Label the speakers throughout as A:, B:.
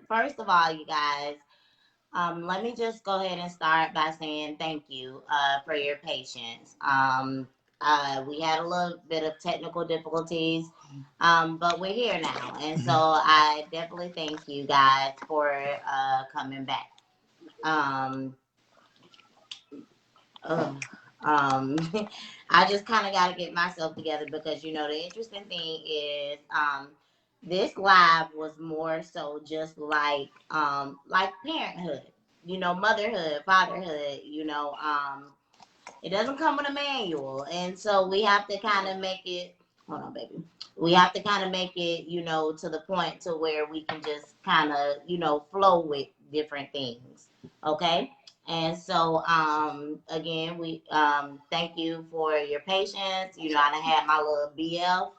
A: first of all, you guys, let me just go ahead and start by saying thank you for your patience. We had a little bit of technical difficulties, but we're here now. And so
B: Mhm.
A: I definitely thank you guys for coming back. Um, ugh, um, I just kind of got to get myself together because, the interesting thing is this live was more so just like parenthood, motherhood, fatherhood, it doesn't come with a manual. And so we have to kind of make it, hold on, baby. We have to kind of make it, to the point to where we can just kind of, flow with different things. Okay. And so, again, we thank you for your patience. I done had my little BL,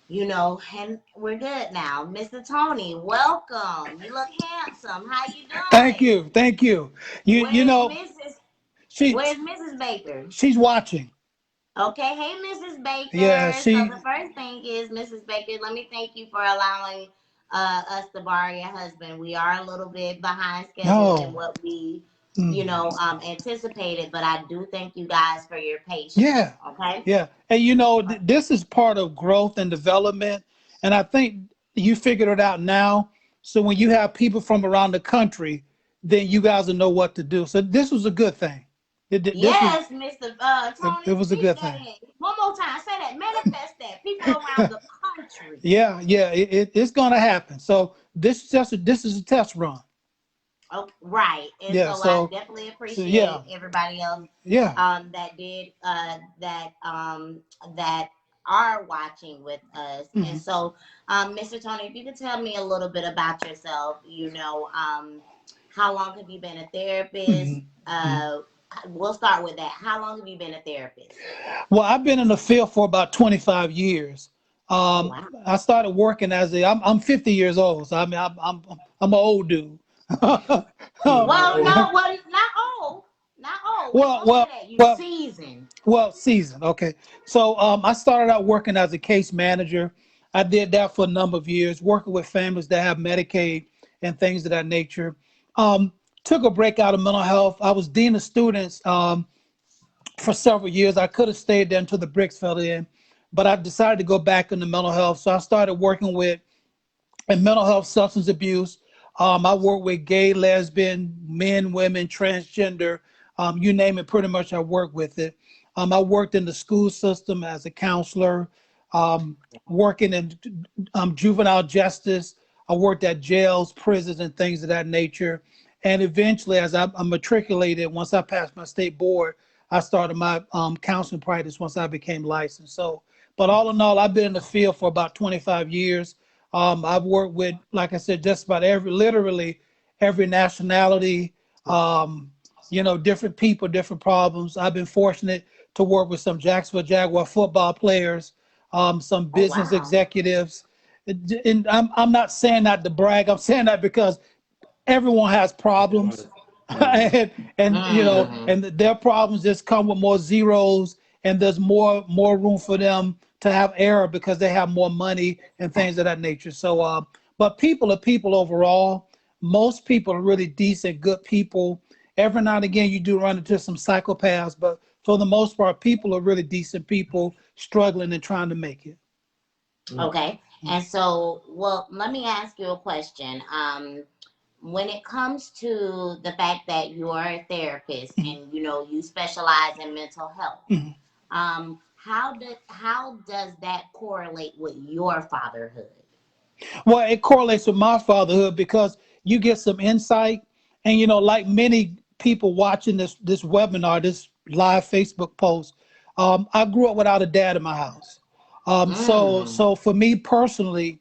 A: and we're good now. Mr. Tony, welcome. You look handsome. How you
B: Thank
A: doing?
B: you, thank you. You
A: Where's
B: know,
A: Mrs.
B: she
A: Where's Mrs. Baker?
B: she's watching.
A: Okay, hey Mrs.
B: Yeah,
A: Baker. So
B: she
A: the first thing is, Mrs. Baker, let me thank you for allowing us to borrow your husband. We are a little bit behind schedule than
B: no.
A: what we,
B: Mm.
A: anticipated, but I do thank you guys for your patience.
B: Yeah,
A: Okay.
B: yeah. And this is part of growth and development. And I think you figured it out now. So when you have people from around the country, then you guys will know what to do. So this was a good thing. This was
A: Yes, Mr.
B: it
A: Tony,
B: was a
A: speak
B: good
A: that
B: thing.
A: in. One more time. Say that. Manifest that. People around the country.
B: Yeah, yeah. It's gonna happen. So this is a test run.
A: Oh, right. And
B: Yeah.
A: so I
B: So
A: definitely
B: so
A: appreciate
B: yeah,
A: everybody else
B: yeah.
A: that did that are watching with us. And
B: Mhm.
A: so Mr. Tony, if you could tell me a little bit about yourself, how long have you been a therapist?
B: Mhm. Mhm.
A: We'll start with that. How long have you been a therapist?
B: Well, I've been in the field for about 25 years.
A: Oh wow.
B: I started working I'm 50 years old, so I mean I'm an old dude.
A: Well,
B: Um,
A: no, well, not old. Not old. We ain't
B: well,
A: gonna say
B: well,
A: that. You
B: well,
A: seasoned.
B: season. Okay, so I started out working as a case manager. I did that for a number of years, working with families that have Medicaid and things of that nature. Um, Took a break out of mental health. I was dean of students. For several years. I could have stayed there until the bricks fell in, but I decided to go back into mental health. So I started working with in mental health, substance abuse. I work with gay, lesbian, men, women, transgender, you name it. Pretty much, I work with it. I worked in the school system as a counselor, um, working in juvenile justice. I worked at jails, prisons, and things of that nature. And eventually, as I matriculated, once I passed my state board, I started my counseling practice once I became licensed. So, but all in all, I've been in the field for about 25 years. I've worked with, like I said, just about literally every nationality, um, different people, different problems. I've been fortunate to work with some Jacksonville Jaguar football players, some
A: Oh
B: business
A: wow.
B: executives. And I'm not saying that to brag. I'm saying that because everyone has problems.
A: Mm.
B: And their problems just come with more zeros, and there's more room for them to have error because they have more money and things of that nature. So but people are people overall. Most people are really decent, good people. Every now and again you do run into some psychopaths, but for the most part people are really decent people struggling and trying to make it.
A: Okay. And so, well, let me ask you a question. When it comes to the fact that you are a therapist
B: Mhm.
A: and you specialize in mental health,
B: Mhm.
A: how does that correlate with your fatherhood?
B: Well, it correlates with my fatherhood because you get some insight, and like many people watching this webinar, this live Facebook post, I grew up without a dad in my house.
A: Mm.
B: So for me personally,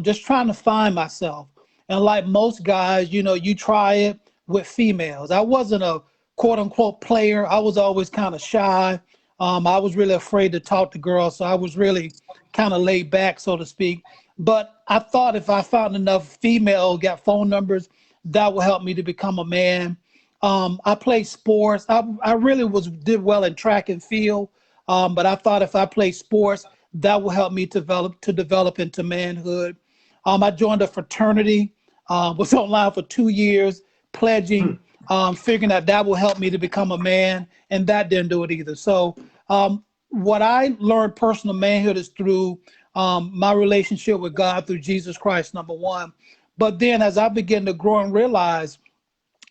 B: just trying to find myself, and like most guys, you try it with females. I wasn't a quote unquote player. I was always kind of shy. I was really afraid to talk to girls, so I was really kind of laid back, so to speak. But I thought if I found enough female, got phone numbers, that would help me to become a man. I played sports. I really did well in track and field. But I thought if I played sports, that will help me develop into manhood. I joined a fraternity. Was online for 2 years, pledging, figuring that will help me to become a man, and that didn't do it either. So what I learned personal manhood is through my relationship with God through Jesus Christ, number one. But then as I began to grow and realize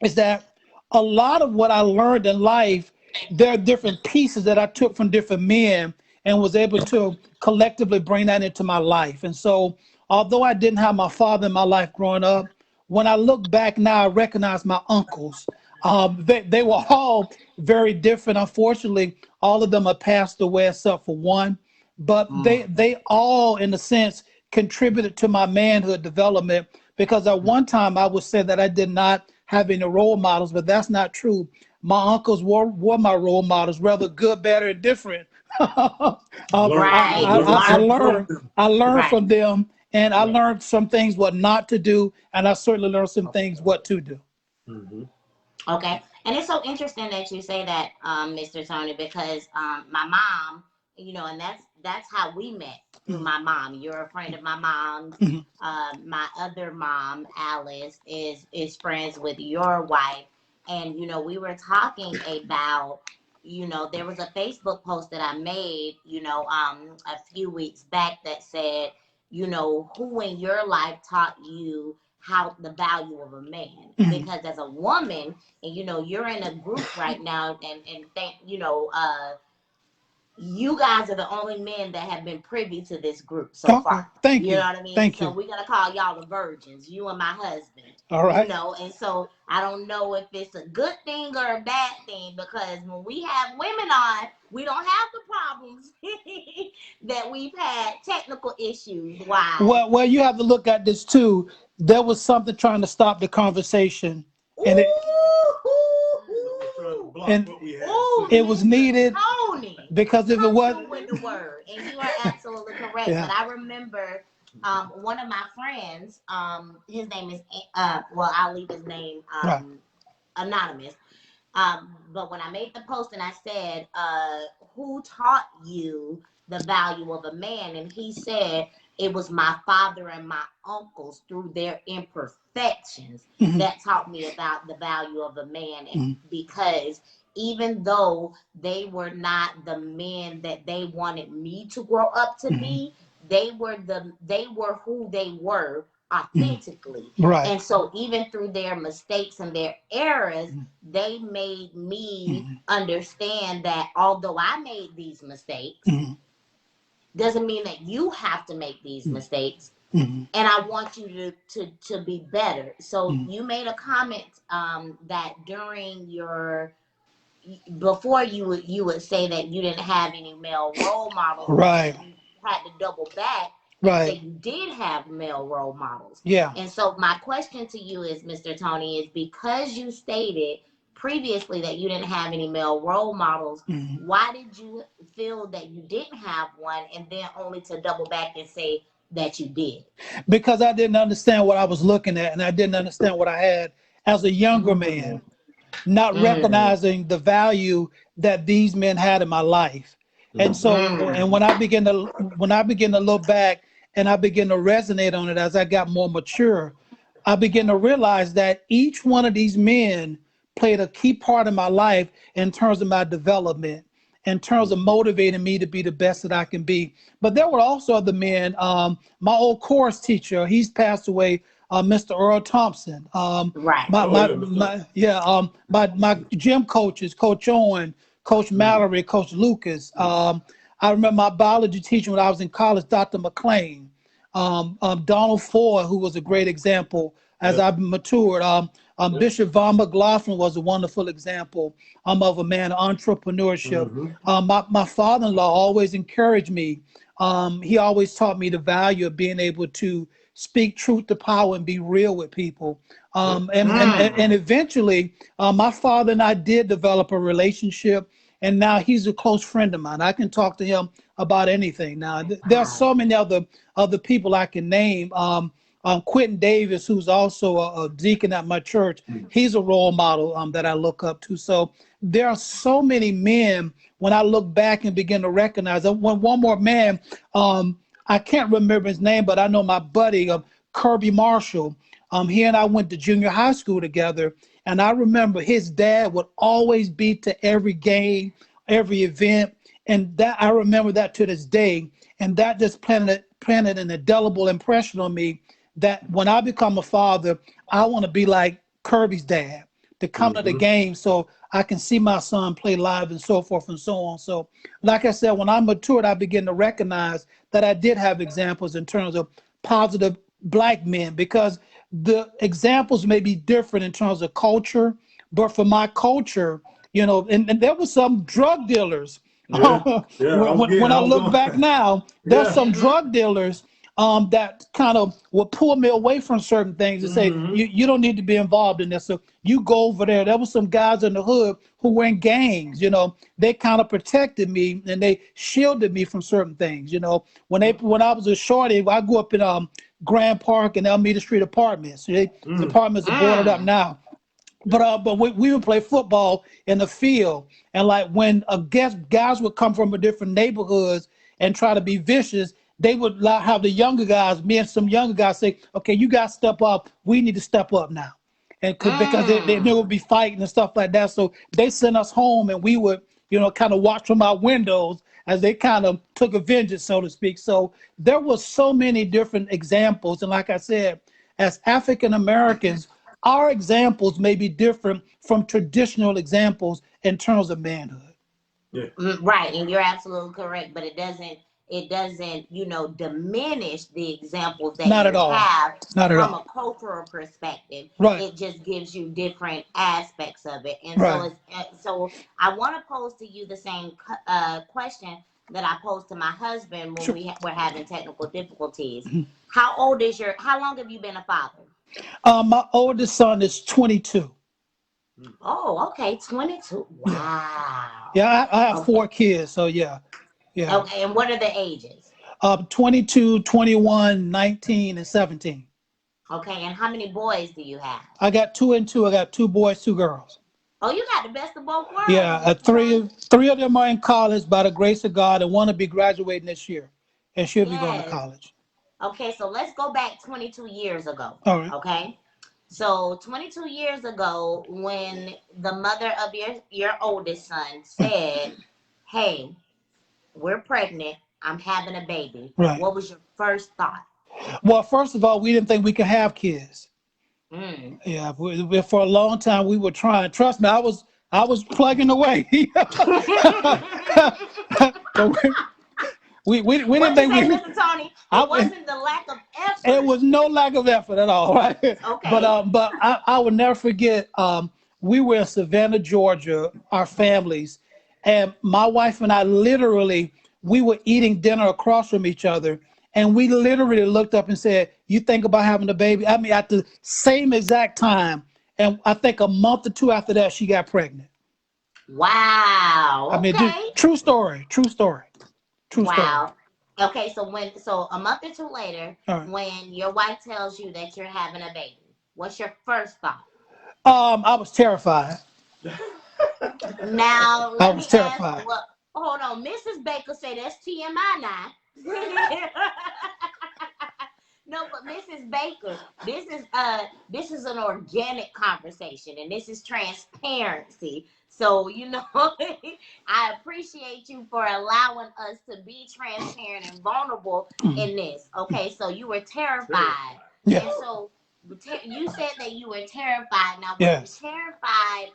B: is that a lot of what I learned in life, there are different pieces that I took from different men and was able to collectively bring that into my life. And so, although I didn't have my father in my life growing up, when I look back now, I recognize my uncles. They were all very different. Unfortunately, all of them have passed away except for one, but they all, in a sense, contributed to my manhood development because at one time I would say that I did not have any role models, but that's not true. My uncles were my role models, whether good, bad, or different.
A: Right. You
B: I
A: learn from
B: learned
A: them.
B: I learned
A: Right.
B: from them, and I learned some things what not to do, and I certainly learned some things what to do.
A: Okay. And it's so interesting that you say that, Mr. Tony, because my mom, and that's how we met through
B: Mhm,
A: my mom. You're a friend of my mom's.
B: mhm,
A: My other mom, Alice, is friends with your wife. And we were talking about, there was a Facebook post that I made, a few weeks back that said, who in your life taught you how the value of a man?
B: mhm.
A: Because as a woman, and you're in a group right now, and think you guys are the only men that have been privy to this group so
B: Okay,
A: far.
B: thank
A: You know
B: you,
A: what I mean?
B: thank
A: So
B: you.
A: we're gonna call y'all the virgins, you and my husband.
B: All right.
A: And so I don't know if it's a good thing or a bad thing, because when we have women on, we don't have the problems that we've had technical issues wise.
B: Well, you have to look at this too. There was something trying to stop the conversation, and it
A: Ooh,
B: and
A: ooh,
B: it was
A: Mr.
B: needed
A: Tony,
B: because if it
A: come
B: was,
A: through with the word. And you are absolutely correct.
B: yeah,
A: But I remember one of my friends, his name is, well, I'll leave his name
B: right.
A: anonymous. But when I made the post and I said, who taught you the value of a man? And he said, it was my father and my uncles through their imperfections
B: Mhm,
A: that taught me about the value of a man. And
B: mhm,
A: because even though they were not the men that they wanted me to grow up to
B: mhm,
A: be, they were who they were
B: mhm.
A: authentically.
B: Right.
A: And so even through their mistakes and their errors,
B: Mhm,
A: they made me
B: mhm,
A: understand that although I made these mistakes,
B: mhm,
A: doesn't mean that you have to make these mistakes.
B: mhm,
A: And I want you to be better. So
B: mhm.
A: you made a comment that during your before you would say that you didn't have any male role models, but
B: Right.
A: then you had to double back and say
B: Right.
A: you did have male role models.
B: Yeah.
A: And so my question to you is, Mr. Tony, is because you stated previously that you didn't have any male role models,
B: Mhm.
A: why did you feel that you didn't have one, and then only to double back and say that you did?
B: Because I didn't understand what I was looking at, and I didn't understand what I had as a younger
A: Mm,
B: man, not
A: mm,
B: recognizing the value that these men had in my life. And so, and
A: mm,
B: when I begin to look back and I begin to resonate on it as I got more mature, I begin to realize that each one of these men played a key part in my life in terms of my development, in terms of motivating me to be the best that I can be. But there were also other men. My old chorus teacher, he's passed away, Mr. Earl Thompson.
A: right.
B: My gym coaches, Coach Owen, Coach Mallory, Coach Lucas. I remember my biology teacher when I was in college, Dr. McLean. Donald Ford, who was a great example as I matured. Bishop Von McLaughlin was a wonderful example of a man of entrepreneurship. My father-in-law always encouraged me. He always taught me the value of being able to speak truth to power and be real with people. And
A: Mm,
B: eventually, my father and I did develop a relationship, and now he's a close friend of mine. I can talk to him about anything. Now, there are
A: wow.
B: so many other people I can name. Quentin Davis, who's also a deacon at my church, he's a role model that I look up to. So there are so many men when I look back and begin to recognize. One more man, I can't remember his name, but I know my buddy, Kirby Marshall. He and I went to junior high school together, and I remember his dad would always be to every game, every event, and that I remember that to this day, and that just planted an indelible impression on me that when I become a father, I want to be like Kirby's dad, to come to the
C: Mm-hmm.
B: game so I can see my son play live and so forth and so on. So, like I said, when I matured, I began to recognize that I did have examples in terms of positive black men, because the examples may be different in terms of culture, but for my culture, and there were some drug dealers.
C: Yeah. Yeah.
B: When I
C: I was
B: look
C: going.
B: back now, there's
C: Yeah.
B: some drug dealers that kind of will pull me away from certain things and say,
C: Mm-hmm.
B: you don't need to be involved in this. So you go over there. There were some guys in the hood who were in gangs, they kind of protected me and they shielded me from certain things. When I was a shorty, I grew up in Grand Park and Elmeda Street apartments. The
C: Mm.
B: apartments are boarded up now. But we would play football in the field, and like when guys would come from a different neighborhoods and try to be vicious, they would have the younger guys, me and some younger guys say, "Okay, you guys step up. We need to step up now," and because they would be fighting and stuff like that. So they sent us home, and we would kind of watch from our windows as they kind of took a vengeance, so to speak. So there was so many different examples, and like I said, as African Americans, our examples may be different from traditional examples in terms of manhood.
C: Yeah.
A: Right, and you're absolutely correct, but it doesn't diminish the examples that
B: Not at
A: you
B: all.
A: have
B: Not at
A: from
B: all.
A: a cultural perspective.
B: Right.
A: It just gives you different aspects of it. And so
B: Right.
A: so I want to pose to you the same question that I posed to my husband when
B: Sure.
A: we were having technical difficulties. How long have you been a father?
B: My oldest son is 22.
A: Oh, okay, 22.
B: Yeah.
A: Wow.
B: Yeah, I have
A: Okay.
B: 4 kids, so yeah. Yeah.
A: Okay, and what are the ages?
B: 22, 21, 19, and 17.
A: Okay, and how many boys do you have?
B: I got two and two. I got 2 boys, 2 girls.
A: Oh, you got the best of both worlds,
B: Yeah,
A: Mr. Tony.
B: three of them are in college by the grace of God, and one will be graduating this year, and she'll be going to
A: Yes.
B: college.
A: Okay, so let's go back 22 years ago.
B: All right.
A: Okay. So 22 years ago, when the mother of your oldest son said, "Hey, we're pregnant. I'm having a baby."
B: Right.
A: What was your first thought?
B: Well, first of all, we didn't think we could have kids.
A: Mm.
B: Yeah, for a long time we were trying. Trust me, I was plugging away. But we didn't
A: What you
B: think
A: say,
B: we.
A: Mr. Tony? It
B: I,
A: wasn't the lack of
B: it
A: effort.
B: was no lack of effort at all, right?
A: Okay.
B: But I will never forget. We were in Savannah, Georgia, our families, and my wife and I literally we were eating dinner across from each other, and we literally looked up and said, "You think about having a baby?" I mean, at the same exact time, and I think a month or two after that, she got pregnant. I
A: Wow.
B: mean,
A: Okay.
B: true story, true story, true story.
A: Wow. Okay, so a month or two later,
B: All right.
A: when your wife tells you that you're having a baby, what's your first thought?
B: I was terrified.
A: Now
B: I
A: let
B: was
A: me ask.
B: terrified.
A: Well, hold on, Mrs. Baker say that's TMI now. No, but Mrs. Baker, this is an organic conversation and this is transparency. So, I appreciate you for allowing us to be transparent and vulnerable
B: Mm.
A: in this. Okay, so you were terrified.
B: Yeah.
A: And so you said that you were terrified. Now, were you
B: Yes.
A: terrified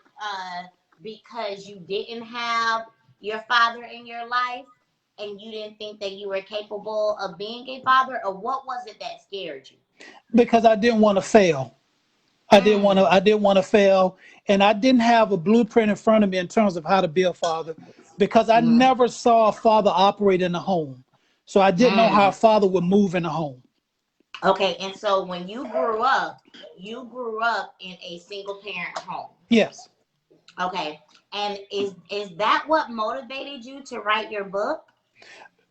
A: because you didn't have your father in your life? And you didn't think that you were capable of being a father, or what was it that scared you?
B: Because I didn't want to fail. I didn't want to.
A: Mm,
B: I didn't want to fail, and I didn't have a blueprint in front of me in terms of how to be a father, because I
A: mm,
B: never saw a father operate in a home, so I didn't know how a
A: mm.
B: father would move in a home.
A: Okay, and so when you grew up in a single parent home.
B: Yes.
A: Okay, and is that what motivated you to write your book?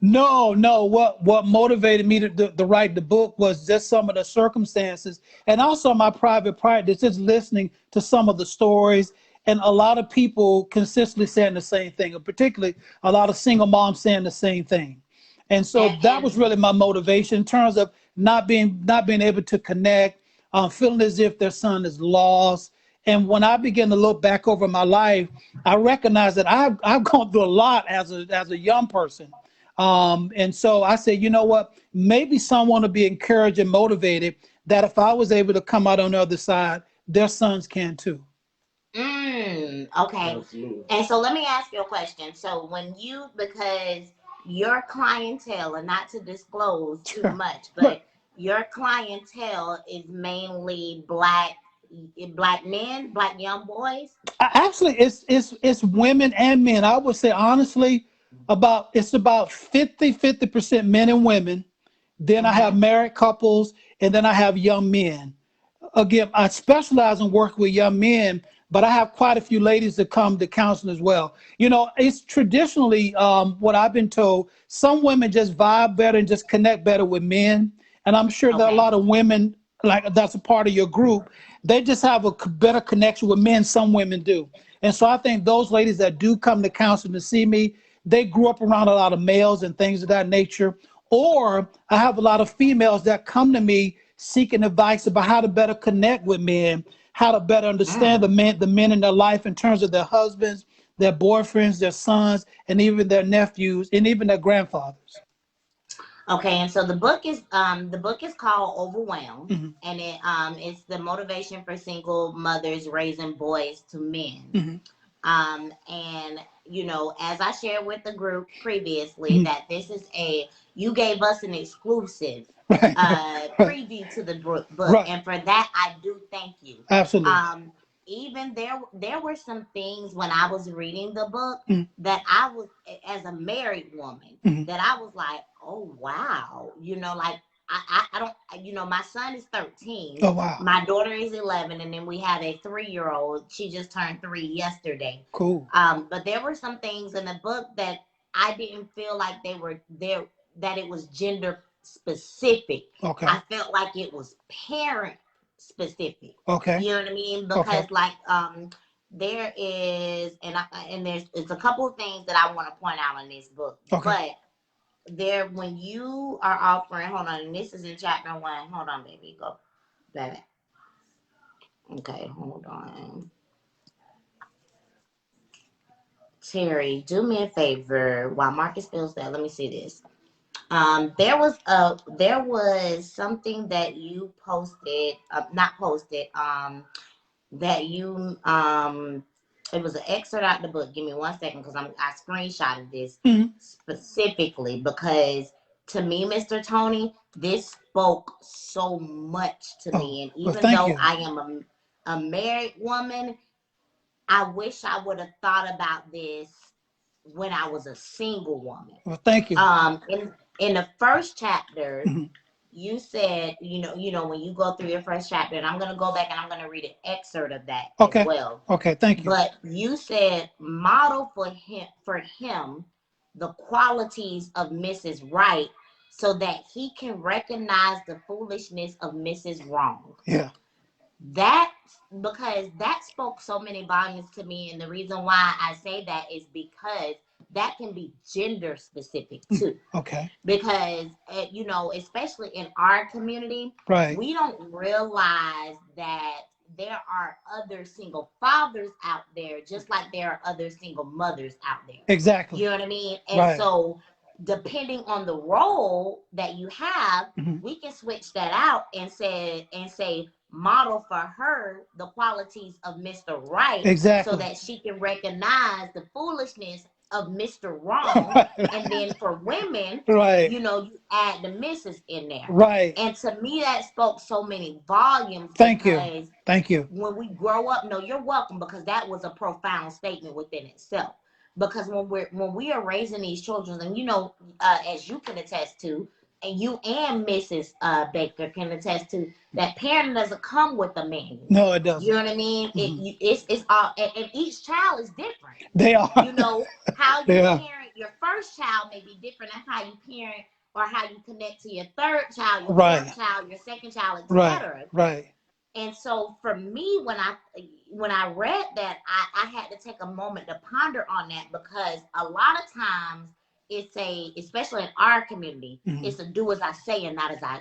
B: No, no. What motivated me to write the book was just some of the circumstances, and also my private practice, just listening to some of the stories, and a lot of people consistently saying the same thing, and particularly a lot of single moms saying the same thing. And so
A: And
B: that was
A: and
B: really my motivation in terms of not being able to connect, feeling as if their son is lost. And when I begin to look back over my life, I recognize that I've gone through a lot as a young person. And so I said, you know what? Maybe someone will be encouraged and motivated that if I was able to come out on the other side, their sons can too.
A: Okay. Absolutely. And so let me ask you a question. So when you, because your clientele, and not to disclose too much, but your clientele is mainly black men, black young boys.
B: Actually, it's women and men. I would say honestly, about 50% men and women. Then I have
A: Mm-hmm.
B: married couples, and then I have young men. Again, I specialize in working with young men, but I have quite a few ladies that come to counseling as well. You know, it's traditionally what I've been told. Some women just vibe better and just connect better with men, and I'm sure that a
A: Okay.
B: lot of women, like that's a part of your group, they just have a better connection with men. Some women do, and so I think those ladies that do come to counseling to see me, they grew up around a lot of males and things of that nature. Or I have a lot of females that come to me seeking advice about how to better connect with men, how to better understand
A: Mm.
B: the men in their life in terms of their husbands, their boyfriends, their sons, and even their nephews, and even their grandfathers.
A: Okay, and so the book is called Overwhelmed,
B: Hmm.
A: and it's the motivation for single mothers raising boys to men.
B: Hmm.
A: And as I shared with the group previously,
B: Hmm.
A: that you gave us an exclusive
B: Right, right,
A: preview to the book,
B: right.
A: and for that I do thank you.
B: Absolutely.
A: Um, Even there were some things when I was reading the book
B: Hmm.
A: that I was, as a married woman,
B: Hmm.
A: that I was like, oh wow, like I don't, my son is 13,
B: Oh, wow.
A: my daughter is 11, and then we have a 3-year old. She just turned 3 yesterday.
B: Cool.
A: But there were some things in the book that I didn't feel like they were there, that it was gender specific.
B: Okay.
A: I felt like it was parent specific.
B: Okay.
A: You know what I mean?
B: Okay.
A: Because like there is, and there's it's a couple of things that I want to point out in this book,
B: Okay.
A: but there, when you are offering, hold on, and this is in chapter 1. Hold on, baby, go back. Okay, hold on. Terry, do me a favor while Marcus fills that. Let me see this. There was something that you posted, not posted, that you it was an excerpt out the book. Give me 1 second, because I screenshotted this
B: Hmm.
A: specifically because, to me, Mr. Tony, this spoke so much to
B: Oh,
A: me. And
B: well,
A: even
B: thank
A: though
B: you.
A: I am a married woman, I wish I would have thought about this when I was a single woman.
B: Well, thank you.
A: In the first chapter,
B: Hmm.
A: you said, when you go through your first chapter, and I'm gonna go back and I'm gonna read an excerpt of that as
B: Okay.
A: well.
B: Okay. Thank you.
A: But you said model for him the qualities of Mrs. Right, so that he can recognize the foolishness of Mrs. Wrong.
B: Yeah.
A: That, because that spoke so many volumes to me, and the reason why I say that is because that can be gender specific
B: Mm.
A: too.
B: Okay.
A: Because especially in our community,
B: Right.
A: we don't realize that there are other single fathers out there, just like there are other single mothers out there.
B: Exactly.
A: You know what I mean? And
B: Right.
A: so, depending on the role that you have,
B: Hmm.
A: we can switch that out and say model for her the qualities of Mr. Right, so
B: Exactly.
A: that she can recognize the foolishness of Mr. Wrong. And then for women,
B: Right.
A: you add the Mrs. in there.
B: Right.
A: And to me, that spoke so many volumes,
B: Thank you.
A: because
B: Thank you.
A: when we grow up, no, you're welcome, because that was a profound statement within itself. Because when we are raising these children, and as you can attest to, and you and Mrs. Baker can attest to, that parenting doesn't come with a manual.
B: No, it
A: You
B: doesn't.
A: know what I mean?
B: Hmm.
A: It's all, and each child is different.
B: They are.
A: How you
B: They are.
A: parent your first child may be different than how you parent, or how you connect to your third child, your fourth
B: Right.
A: child, your second child,
B: Right.
A: etc.
B: Right.
A: And so for me, when I read that, I had to take a moment to ponder on that, because a lot of times especially in our community,
B: Hmm.
A: it's a do as I say and not as I,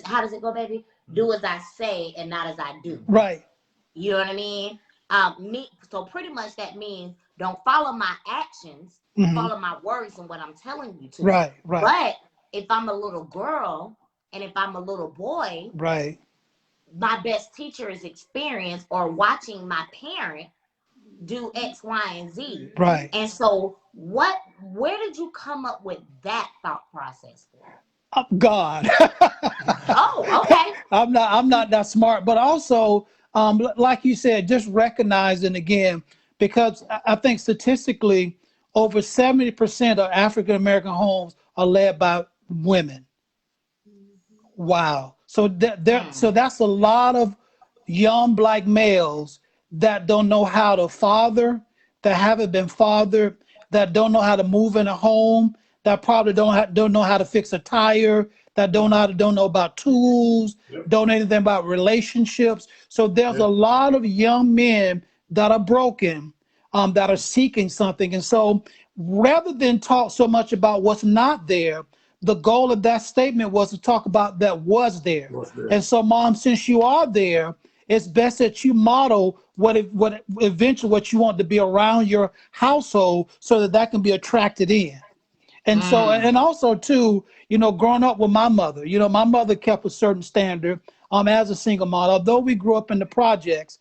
A: how does it go, baby? do as I say and not as I do.
B: Right.
A: You know what I mean? So pretty much that means don't follow my actions,
B: Hmm.
A: follow my words and what I'm telling you to.
B: Right. Right.
A: But if I'm a little girl and if I'm a little boy,
B: Right.
A: my best teacher is experience or watching my parent do X, Y, and Z.
B: Right.
A: And so where did you come up with that thought process for?
B: God.
A: Oh, okay.
B: I'm not that smart, but also, like you said, just recognizing again, because I think statistically, over 70% of African American homes are led by women. Wow. So so
A: Mm.
B: that's a lot of young black males that don't know how to father, that haven't been fathered, that don't know how to move in a home, that probably don't know how to fix a tire, that don't know about tools, don't know anything about relationships. So there's a lot of young men that are broken, that are seeking something. And so rather than talk so much about what's not there, the goal of that statement was to talk about that was there. And so, Mom, since you are there, it's best that you model what eventually what you want to be around your household, so that that can be attracted in. And so,
A: Mm.
B: and also too, growing up with my mother, my mother kept a certain standard. As a single mom, although we grew up in the projects,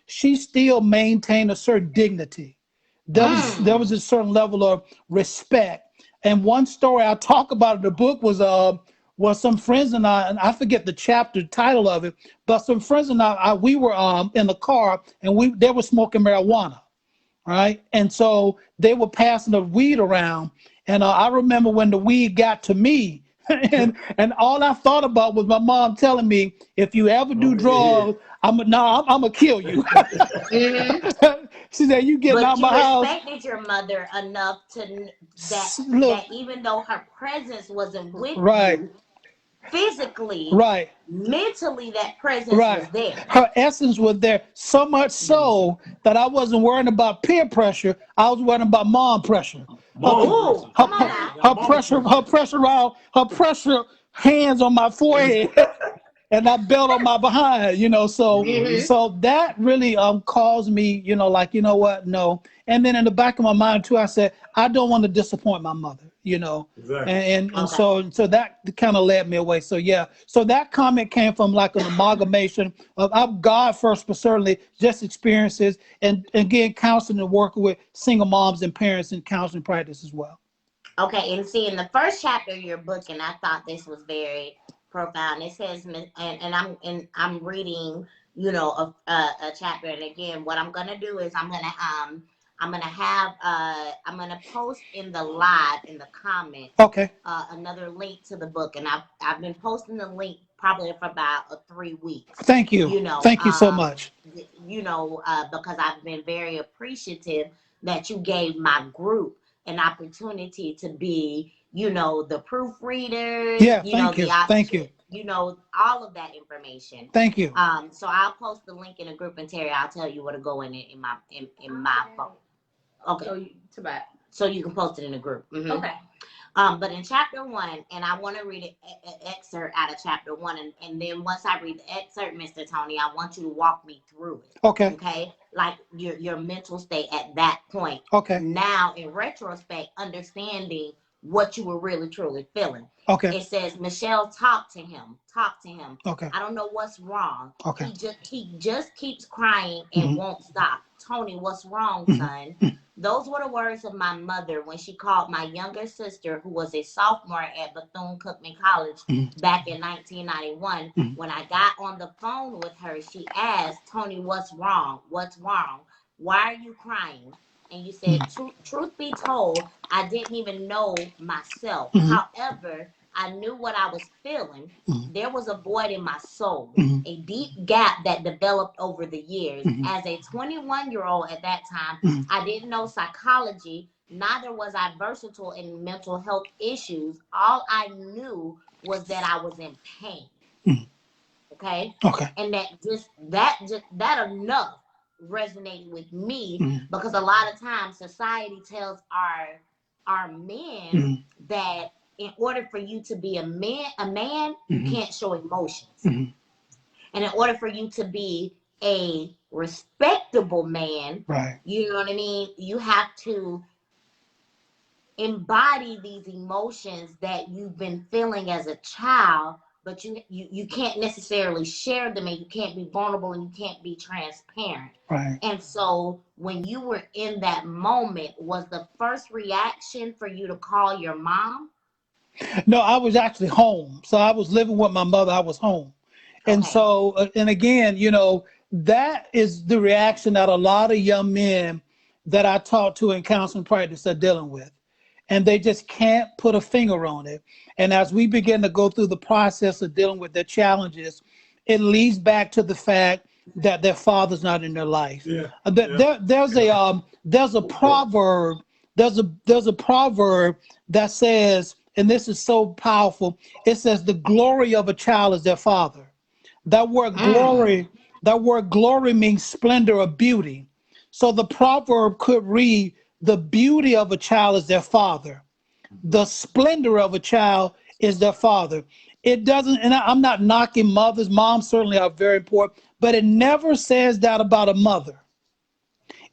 B: she still maintained a certain dignity. There was
A: Mm.
B: a certain level of respect. And one story I talk about in the book was some friends and I forget the chapter title of it, but some friends and we were in the car, and they were smoking marijuana, right? And so they were passing the weed around, and I remember when the weed got to me, and all I thought about was my mom telling me, "If you ever do drugs, I'm gonna kill you."
A: Hmm.
B: She said, "You getting
A: But
B: out
A: you
B: my house?"
A: respected your mother enough that
B: Look,
A: that even though her presence wasn't with
B: right,
A: you physically,
B: right.
A: mentally that presence
B: Right.
A: was there.
B: Her essence was there, so much so that I wasn't worrying about peer pressure. I was worrying about mom pressure. Her,
A: Oh,
B: her,
A: come on now.
B: her pressure hands on my forehead and that belt on my behind, so
A: Hmm.
B: so that really caused me, like, what, no. And then in the back of my mind too, I said, I don't want to disappoint my mother, and
A: Okay.
B: so that kind of led me away. So yeah, so that comment came from like an amalgamation of God first, but certainly just experiences, and again, counseling and working with single moms and parents in counseling practice as well.
A: Okay, and see, in the first chapter of your book, and I thought this was very profound. It says, and I'm reading, a chapter, and again, what I'm gonna do is I'm gonna post in the live in the comments
B: Okay.
A: another link to the book, and I've been posting the link probably for about 3 weeks.
B: Thank you.
A: You know,
B: Thank you so much.
A: because I've been very appreciative that you gave my group an opportunity to be, the proofreaders,
B: Yeah, thank
A: the
B: you. Thank
A: option,
B: you.
A: all of that information.
B: Thank you.
A: So I'll post the link in the group, and Terry, I'll tell you where to go in my phone. Okay. So you can post it in the group. Hmm. Okay. But in chapter one, and I want to read an excerpt out of chapter one, and then once I read the excerpt, Mr. Tony, I want you to walk me through it.
B: Okay.
A: Okay, like your mental state at that point.
B: Okay.
A: Now, in retrospect, understanding what you were really truly feeling.
B: Okay.
A: It says, Michelle, talk to him. Talk to him.
B: Okay.
A: I don't know what's wrong.
B: Okay.
A: He just keeps crying and
B: Hmm.
A: won't stop. Tony, what's wrong,
B: Hmm.
A: son? Those were the words of my mother when she called my younger sister, who was a sophomore at Bethune-Cookman College
B: Hmm.
A: back in 1991.
B: Hmm.
A: When I got on the phone with her, she asked, Tony, what's wrong? What's wrong? Why are you crying? And you said, truth be told, I didn't even know myself.
B: Hmm.
A: However, I knew what I was feeling.
B: Hmm.
A: There was a void in my soul,
B: Hmm.
A: a deep gap that developed over the years.
B: Hmm.
A: As a 21-year-old at that time,
B: Hmm.
A: I didn't know psychology, neither was I versatile in mental health issues. All I knew was that I was in pain.
B: Hmm.
A: Okay.
B: Okay.
A: And that enough resonated with me,
B: Hmm.
A: because a lot of times society tells our men
B: Hmm.
A: that in order for you to be a man, you
B: Mhm.
A: can't show emotions.
B: Mhm.
A: And in order for you to be a respectable man,
B: Right.
A: you know what I mean? You have to embody these emotions that you've been feeling as a child, but you can't necessarily share them, and you can't be vulnerable, and you can't be transparent.
B: Right.
A: And so when you were in that moment, was the first reaction for you to call your mom?
B: No, I was actually home. So I was living with my mother. I was home. And
A: Okay.
B: so, and again, that is the reaction that a lot of young men that I talk to in counseling practice are dealing with. And they just can't put a finger on it. And as we begin to go through the process of dealing with their challenges, it leads back to the fact that their father's not in their life.
C: Yeah.
B: There's a proverb, there's a proverb that says, and this is so powerful, it says the glory of a child is their father. That word
A: Mm.
B: glory, that word glory means splendor or beauty. So the proverb could read, the beauty of a child is their father. The splendor of a child is their father. It doesn't, and I'm not knocking mothers. Moms certainly are very important, but it never says that about a mother.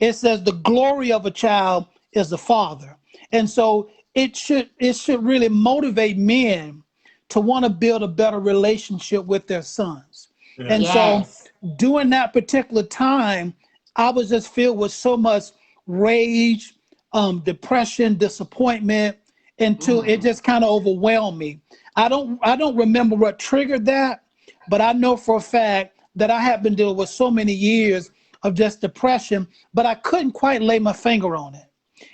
B: It says the glory of a child is the father. And so it should really motivate men to want to build a better relationship with their sons.
C: Yeah.
B: And so
A: Yes.
B: during that particular time, I was just filled with so much rage, depression, disappointment, until it
A: Mm.
B: just kind of overwhelmed me. I don't remember what triggered that, but I know for a fact that I have been dealing with so many years of just depression, but I couldn't quite lay my finger on it.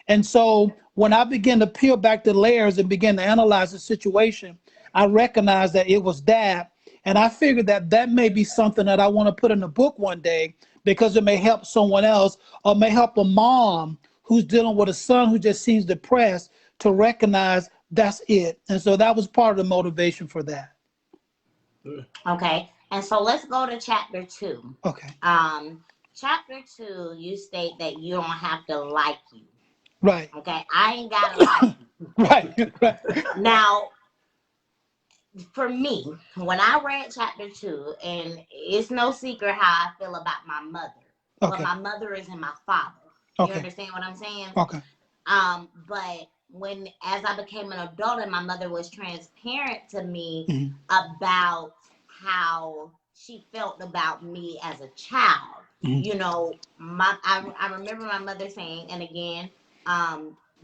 B: And so when I began to peel back the layers and begin to analyze the situation, I recognized that it was that. And I figured that that may be something that I want to put in a book one day, because it may help someone else, or may help a mom who's dealing with a son who just seems depressed to recognize that's it. And so that was part of the motivation for that.
A: Okay. And so let's go to chapter 2.
B: Okay.
A: Um, chapter 2, you state that you don't have to like you.
B: Right.
A: Okay. I ain't gotta like you.
B: Right. Right.
A: Now, for me, when I read chapter 2, and it's no secret how I feel about my mother, but
B: Okay.
A: my mother isn't my father. You
B: Okay.
A: understand what I'm saying?
B: Okay.
A: But when as I became an adult and my mother was transparent to me
B: Mhm.
A: about how she felt about me as a child,
B: Mhm.
A: I remember my mother saying, and again,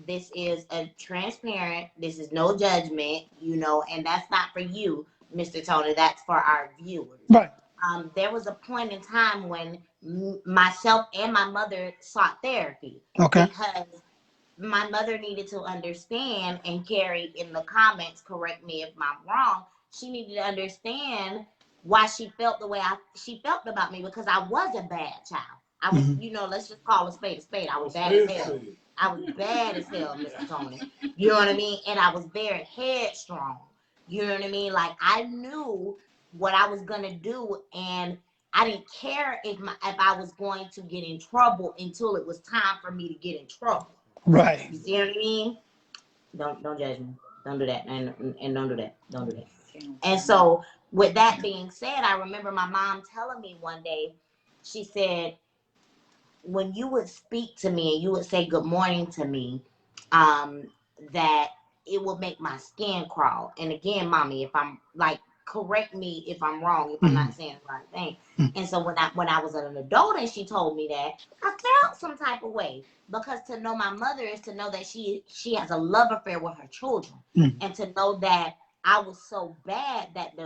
A: this is a transparent, this is no judgment, and that's not for you, Mr. Tony, that's for our viewers.
B: Right.
A: There was a point in time when myself and my mother sought therapy
B: Okay.
A: because my mother needed to understand, and Carrie in the comments, correct me if I'm wrong, she needed to understand why she felt the way she felt about me, because I was a bad child. I was,
B: Mhm.
A: let's just call a spade a spade. I was
C: What's
A: bad as
C: this
A: hell.
C: shit?
A: I was bad as hell, Mr. Tony. You know what I mean? And I was very headstrong. You know what I mean? Like, I knew what I was gonna do, and I didn't care if I was going to get in trouble until it was time for me to get in trouble.
B: Right.
A: You see what I mean? Don't judge me. Don't do that, and don't do that. Don't do that. And so, with that being said, I remember my mom telling me one day, she said, when you would speak to me and you would say good morning to me, um, that it would make my skin crawl. And again, mommy, if I'm like, correct me if I'm wrong, if I'm
B: Mhm.
A: not saying the right thing.
B: Mhm.
A: And so when I was an adult and she told me that, I felt some type of way, because to know my mother is to know that she has a love affair with her children,
B: Mhm.
A: and to know that I was so bad that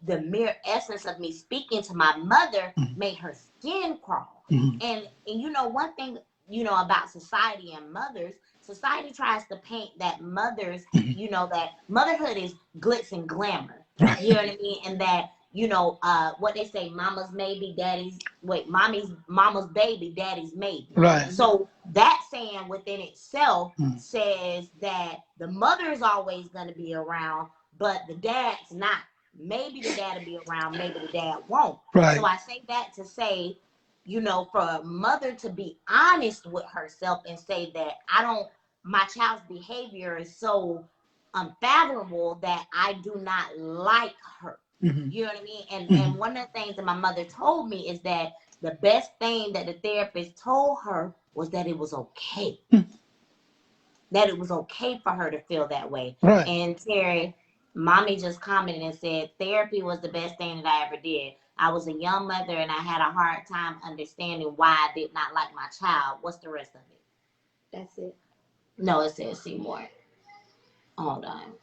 A: the mere essence of me speaking to my mother
B: Mhm.
A: made her skin crawl.
B: Mhm.
A: And one thing, about society and mothers, society tries to paint that mothers,
B: Mhm.
A: that motherhood is glitz and glamour. You know
B: Right.
A: what I mean? And that, what they say, mama's maybe, mama's baby, daddy's maybe.
B: Right.
A: So that saying within itself
B: Mhm.
A: says that the mother is always going to be around, but the dad's not. Maybe the dad will be around, maybe the dad won't. So
B: Right.
A: I say that to say, for a mother to be honest with herself and say that my child's behavior is so unfathomable that I do not like her.
B: Hmm.
A: You know what I mean? And
B: Hmm.
A: one of the things that my mother told me is that the best thing that the therapist told her was that it was okay. That it was okay for her to feel that way.
B: Right.
A: And Terry, mommy just commented and said therapy was the best thing that I ever did. I was a young mother and I had a hard time understanding why I did not like my child. What's the rest of it?
C: That's it.
A: No, it says Seymour. Hold on.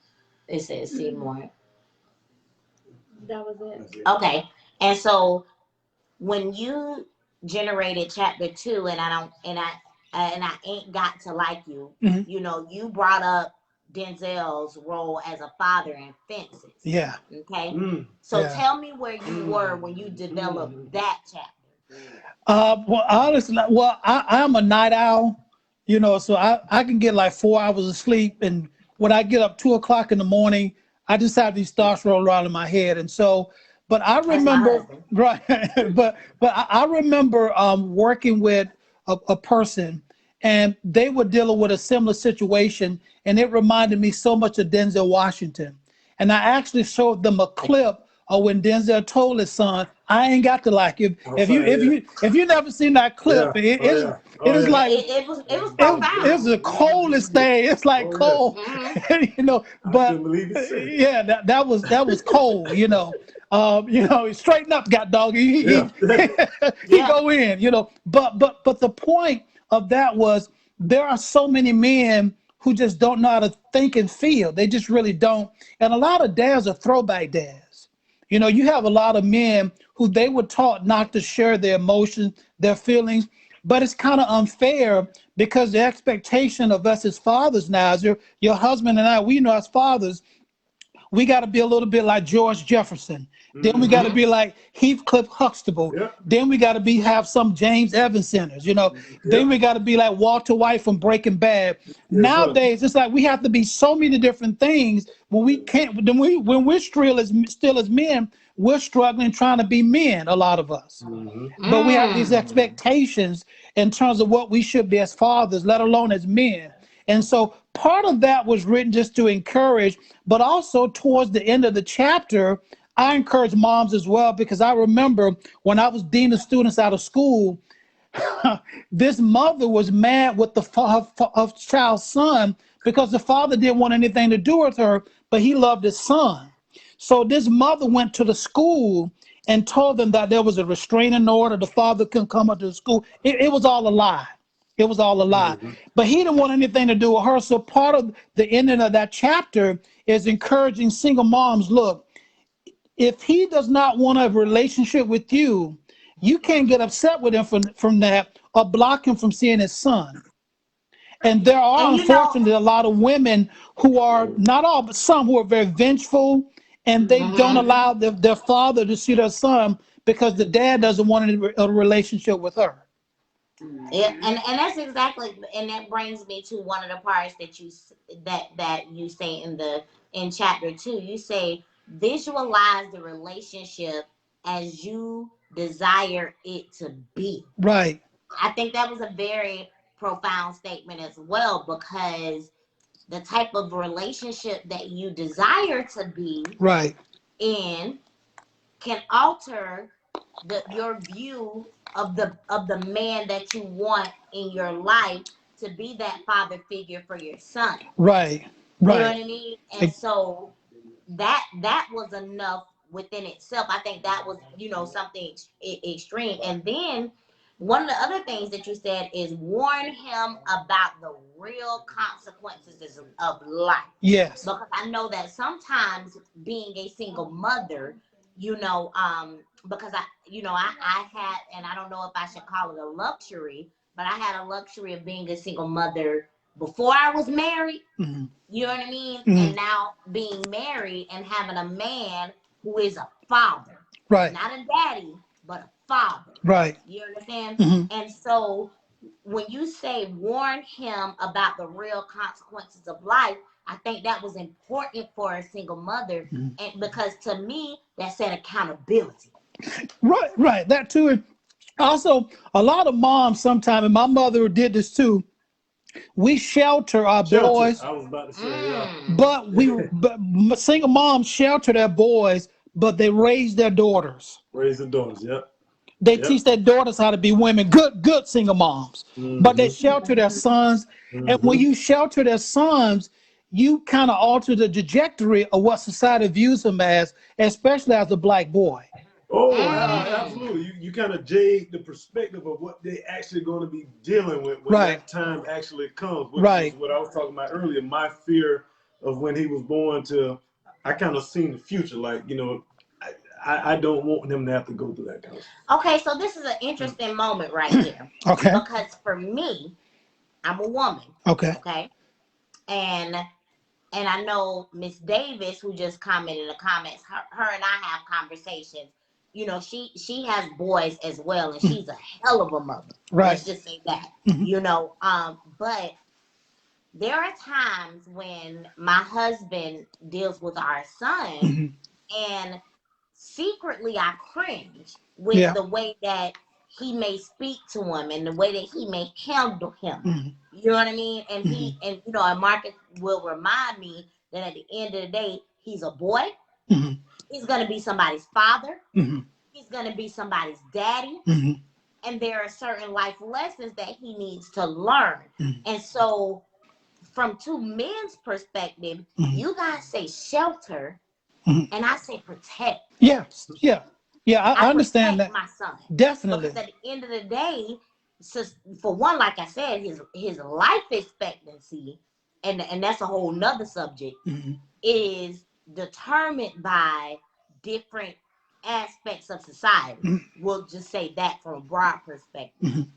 A: It says Seymour.
C: That was it.
A: Okay. And so when you generated chapter 2 and I ain't got to like you,
B: Hmm.
A: you know, you brought up Denzel's role as a father in Fences.
B: Yeah.
A: Okay. So
B: Yeah.
A: tell me where you were when you developed that chapter.
B: Well, honestly, well, I'm a night owl, so I can get like 4 hours of sleep. And when I get up 2 o'clock in the morning, I just have these thoughts roll around in my head. And so, but I
A: That's my
B: remember,
A: husband.
B: right, but I remember working with a person, and they were dealing with a similar situation. And it reminded me so much of Denzel Washington. And I actually showed them a clip of when Denzel told his son, "I ain't got to like you." If you never seen that clip, it is like
A: It was
B: it's
A: profound.
B: the coldest thing. It's like cold,
A: Mm-hmm.
B: But yeah, that was cold. Straighten up, God dog. He
A: Yeah.
B: go in. But the point of that was there are so many men who just don't know how to think and feel. They just really don't. And a lot of dads are throwback dads. You have a lot of men who they were taught not to share their emotions, their feelings, but it's kind of unfair because the expectation of us as fathers now, as your husband and I, we know as fathers, we got to be a little bit like George Jefferson. Then we got to
A: Mm-hmm.
B: be like Heathcliff Huxtable. Then we got to have some James Evans centers. Then we got to be like Walter White from Breaking Bad. Nowadays, it's like we have to be so many different things when we can't. When we're still as men, we're struggling trying to be men. A lot of us, but we have these
A: Mm.
B: expectations in terms of what we should be as fathers, let alone as men. And so part of that was written just to encourage, but also towards the end of the chapter, I encourage moms as well, because I remember when I was dean of students out of school, this mother was mad with her child's son because the father didn't want anything to do with her, but he loved his son. So this mother went to the school and told them that there was a restraining order. The father couldn't come up to the school. It was all a lie. It was all a lie. But he didn't want anything to do with her. So part of the ending of that chapter is encouraging single moms. Look, if he does not want a relationship with you, you can't get upset with him from that or block him from seeing his son. And there are,
A: And
B: unfortunately, a lot of women who are, not all, but some who are very vengeful, and they don't
A: mhm.
B: allow their father to see their son because the dad doesn't want a relationship with her.
A: Yeah, and that's exactly, and that brings me to one of the parts that you say in chapter 2. You say visualize the relationship as you desire it to be.
B: Right,
A: I think that was a very profound statement as well, because the type of relationship that you desire to be
B: right,
A: in can alter your view of the man that you want in your life to be that father figure for your son.
B: right,
A: You know
B: right.
A: what I mean? And so that was enough within itself. I think that was, something extreme. And then one of the other things that you said is warn him about the real consequences of life.
B: Yes.
A: Because I know that sometimes being a single mother, because I had, and I don't know if I should call it a luxury, but I had a luxury of being a single mother before I was married.
B: Hmm.
A: You know what I mean?
B: Hmm.
A: And now being married and having a man who is a father,
B: Right,
A: not a daddy, but a father.
B: right.
A: You understand?
B: Hmm.
A: And so when you say warn him about the real consequences of life, I think that was important for a single mother, and because to me that said accountability.
B: Right, right. That too. And also, a lot of moms sometimes, and my mother did this too. We shelter our
D: Shelter.
B: boys,
D: I was about to say, yeah.
A: Mm.
B: but single moms shelter their boys, but they raise their daughters.
D: Raise the daughters. Yep.
B: They
D: Yep.
B: teach their daughters how to be women, good single moms, but they
D: Mm-hmm.
B: shelter their sons. And when
D: Mm-hmm.
B: you shelter their sons, you kind of alter the trajectory of what society views them as, especially as a black boy.
D: Oh,
A: Mm.
D: absolutely. You kind of jade the perspective of what they actually going to be dealing with when
B: Right,
D: that time actually comes, which was
B: right.
D: what I was talking about earlier. My fear of when he was born to, I kind of seen the future. Like, I don't want him to have to go through that kind of stuff.
A: Okay, so this is an interesting moment right here
B: Okay,
A: because for me, I'm a woman.
B: okay.
A: Okay, and I know Miss Davis, who just commented in the comments, her and I have conversations. You know, she has boys as well, and
B: Mhm.
A: she's a hell of a mother.
B: Right.
A: Let's just say that.
B: Mhm.
A: You know, but there are times when my husband deals with our son,
B: Mhm.
A: and secretly I cringe with
B: Yeah.
A: the way that he may speak to him and the way that he may handle him.
B: Mhm.
A: You know what I mean? And
B: Mhm.
A: and Marcus will remind me that at the end of the day, he's a boy.
B: Mhm.
A: He's gonna be somebody's father.
B: Mhm.
A: He's gonna be somebody's daddy.
B: Mhm.
A: And there are certain life lessons that he needs to learn.
B: Mhm.
A: And so from two men's perspective,
B: Mhm.
A: you guys say shelter
B: Mhm.
A: and I say protect.
B: Yes. Yeah. Yeah.
A: I
B: I understand
A: protect
B: that.
A: my son because
B: Definitely.
A: at the end of the day, for one, like I said, his life expectancy, and that's a whole nother subject,
B: Mhm.
A: is determined by different aspects of society.
B: Mhm.
A: We'll just say that from a broad perspective.
B: Mhm.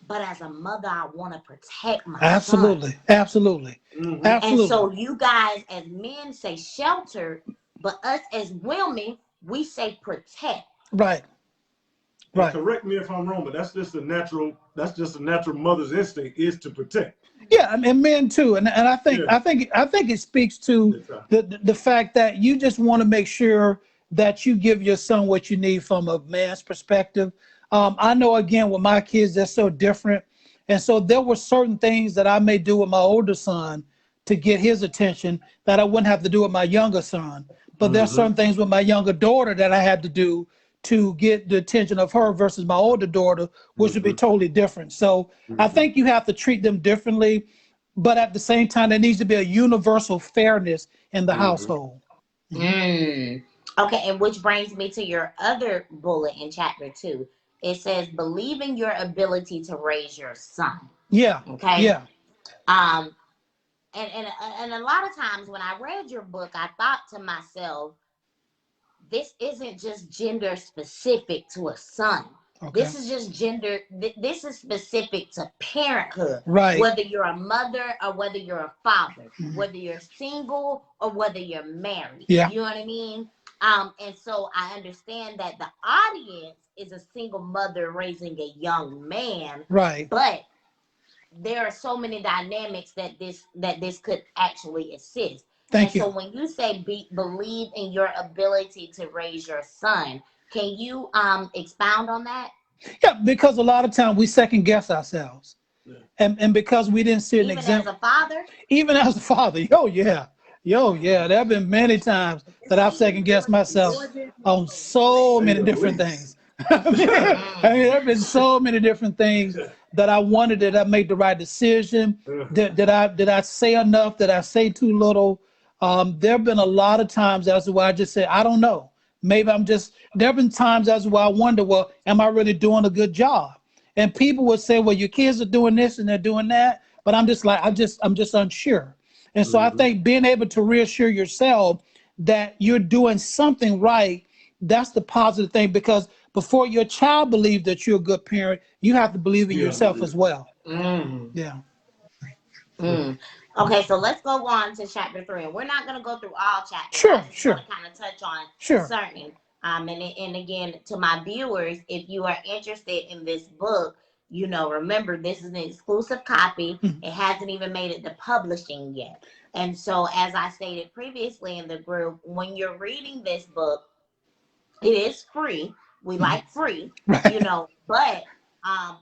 A: But as a mother, I want to protect my son.
B: Absolutely. Absolutely.
D: Mm-hmm.
A: And
B: Absolutely.
A: so you guys as men say shelter, but us as women, we say protect.
B: Right.
D: And
B: Right.
D: correct me if I'm wrong, but that's just a natural. That's just a natural mother's instinct is to protect.
B: Yeah, and men too, and I think
D: Yeah.
B: I think it speaks to
D: That's right.
B: the fact that you just want to make sure that you give your son what you need from a man's perspective. I know again with my kids they're so different, and so there were certain things that I may do with my older son to get his attention that I wouldn't have to do with my younger son. But there's
D: Mm-hmm.
B: certain things with my younger daughter that I had to do to get the attention of her versus my older daughter, which would be
D: Mm-hmm.
B: totally different. So I
D: Mm-hmm.
B: think you have to treat them differently, but at the same time, there needs to be a universal fairness in the
D: Mm-hmm.
B: household. Mhm.
A: Mm. Okay, and which brings me to your other bullet in chapter 2. It says, believe in your ability to raise your son.
B: Yeah,
A: Okay.
B: yeah,
A: Um, and a lot of times when I read your book, I thought to myself, this isn't just gender specific to a son.
B: okay,
A: This is just gender. This is specific to parenthood.
B: right.
A: Whether you're a mother or whether you're a father,
B: Mhm.
A: whether you're single or whether you're married.
B: Yeah,
A: You know what I mean? And so I understand that the audience is a single mother raising a young man,
B: right.
A: but there are so many dynamics that this could actually assist. And
B: Thank
A: so
B: you.
A: when you say believe in your ability to raise your son, can you expound on that?
B: Yeah, because a lot of times we second guess ourselves,
D: Yeah.
B: and because we didn't see an
A: Even as
B: example,
A: a father?
B: even as a father. Yo, yeah. There have been many times that I've second guessed myself on so
D: Say
B: many
D: the
B: different
D: least.
B: things. I mean,
A: Mm.
B: there have been so many different things that I wondered, did I make the right decision? Did I say enough? Did I say too little? There have been a lot of times as why I just said, I don't know. Maybe there have been times as why I wonder, well, am I really doing a good job? And people would say, well, your kids are doing this and they're doing that. But I'm just like, I'm just unsure. And so I
D: Mm-hmm.
B: think being able to reassure yourself that you're doing something right, that's the positive thing, because before your child believes that you're a good parent, you have to believe in
D: You have to
B: yourself
D: believe
B: as
D: it.
B: well.
A: Mm.
B: Yeah.
A: Mm. Okay, so let's go on to chapter 3, and we're not going to go through all chapters. I
B: Sure,
A: just want
B: sure,
A: to kind of touch on
B: sure.
A: certain. And again, to my viewers, if you are interested in this book, remember this is an exclusive copy.
B: Mhm.
A: It hasn't even made it to publishing yet. And so, as I stated previously in the group, when you're reading this book, it is free. We
B: Mhm.
A: like free,
B: Right.
A: but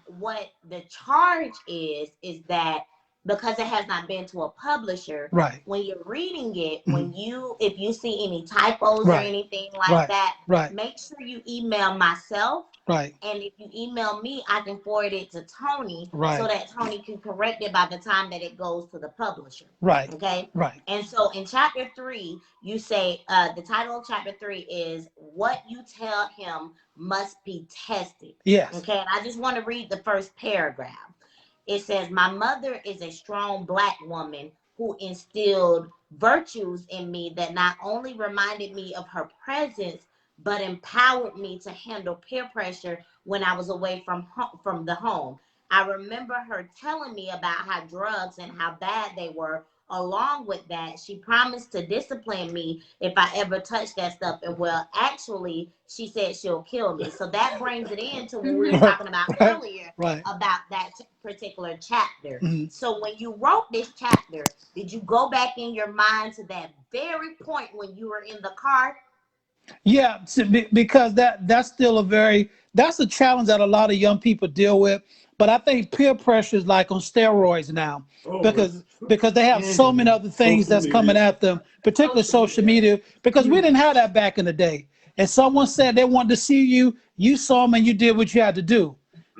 A: what the charge is that because it has not been to a publisher,
B: Right.
A: when you're reading it,
B: Mhm.
A: if you see any typos or
B: Right.
A: anything like
B: Right.
A: that,
B: Right.
A: make sure you email myself.
B: Right.
A: And if you email me, I can forward it to Tony so
B: Right.
A: that Tony can correct it by the time that it goes to the publisher.
B: Right.
A: Okay.
B: Right.
A: And so in chapter 3, you say the title of chapter 3 is "What You Tell Him Must Be Tested."
B: Yes.
A: Okay. And I just want to read the first paragraph. It says, "My mother is a strong Black woman who instilled virtues in me that not only reminded me of her presence, but empowered me to handle peer pressure when I was away from the home. I remember her telling me about how drugs and how bad they were. Along with that, she promised to discipline me if I ever touched that stuff. And well, actually, she said she'll kill me." So that brings it into what we were talking about earlier
B: Right.
A: about that particular chapter.
B: Mhm.
A: So when you wrote this chapter, did you go back in your mind to that very point when you were in the car?
B: Yeah, because that's a challenge that a lot of young people deal with. But I think peer pressure is like on steroids now,
D: Oh,
B: because they have so many other things
D: social
B: that's coming
D: media.
B: at them, particularly social media, because we didn't have that back in the day. And someone said they wanted to see you, you saw them and you did what you had to do.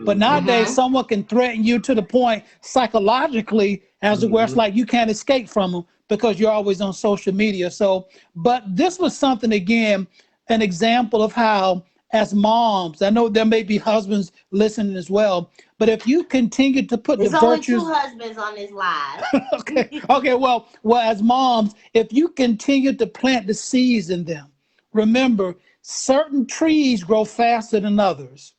B: But nowadays,
A: Mm-hmm.
B: someone can threaten you to the point psychologically, as it were, it's like you can't escape from them because you're always on social media. So, but this was something, again, an example of how, as moms, I know there may be husbands listening as well, but if you continue to put the
A: There's only 2
B: virtues,
A: husbands on this live.
B: okay, well, as moms, if you continue to plant the seeds in them, remember, certain trees grow faster than others.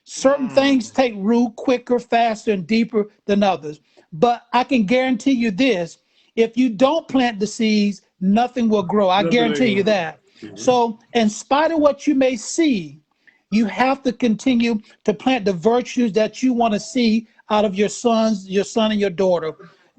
B: Certain things take root quicker, faster, and deeper than others. But I can guarantee you this: if you don't plant the seeds, nothing will grow. I
D: Nothing
B: guarantee you
D: ain't gonna
B: that. So, in spite of what you may see, you have to continue to plant the virtues that you want to see out of your son and your daughter.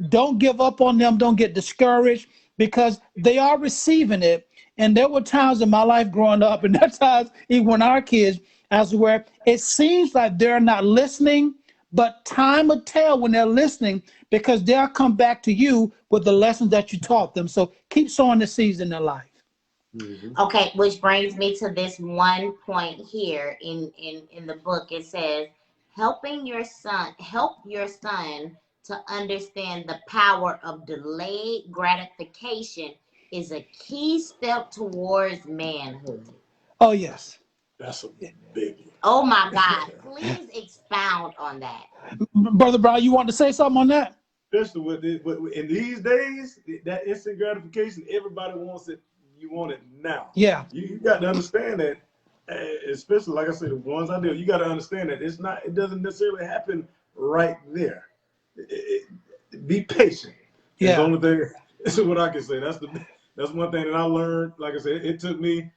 B: Don't give up on them. Don't get discouraged, because they are receiving it. And there were times in my life growing up, and there's times even when our kids, as where it seems like they're not listening, but time will tell when they're listening, because they'll come back to you with the lessons that you taught them. So keep sowing the seeds in their life.
A: Okay, which brings me to this one point here in the book. It says, help your son to understand the power of delayed gratification is a key step towards manhood."
B: Oh, yes.
D: That's a big one.
A: Oh my God, please expound on that.
B: Brother Brown, you want to say something on that?
D: Especially in these days, that instant gratification, everybody wants it. You want it now.
B: Yeah.
D: You got to understand that, especially like I said, the ones I do, you got to understand that it doesn't necessarily happen right there. Be patient. It's the
B: Yeah.
D: only thing. This is what I can say. That's one thing that I learned. Like I said, it took me,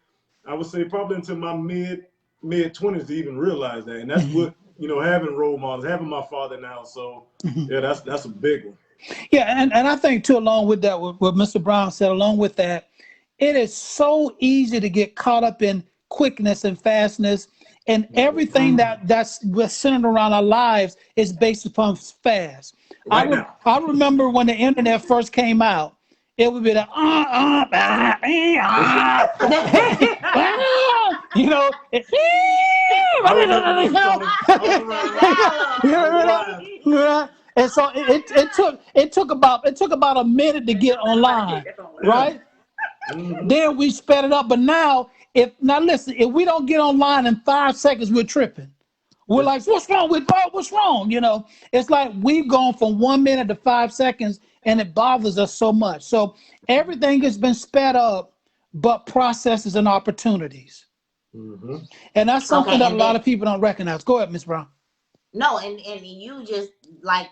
D: I would say, probably into my mid 20s to even realize that. And that's what, having role models, having my father now. So yeah, that's a big one.
B: Yeah, and I think too, along with that, what Mr. Brown said, along with that, it is so easy to get caught up in quickness and fastness, and everything that's centered around our lives is based upon fast.
D: Right now.
B: I remember when the internet first came out, it would be the you know,
D: I remember
B: yeah. And so it took about a minute to get online, right? Then we sped it up. But now listen, if we don't get online in 5 seconds, we're tripping. We're like, what's wrong with Bob? What's wrong? It's like we've gone from 1 minute to 5 seconds, and it bothers us so much. So everything has been sped up, but processes and opportunities. And that's something that a lot of people don't recognize. Go ahead, Ms. Brown.
A: No, and you just like,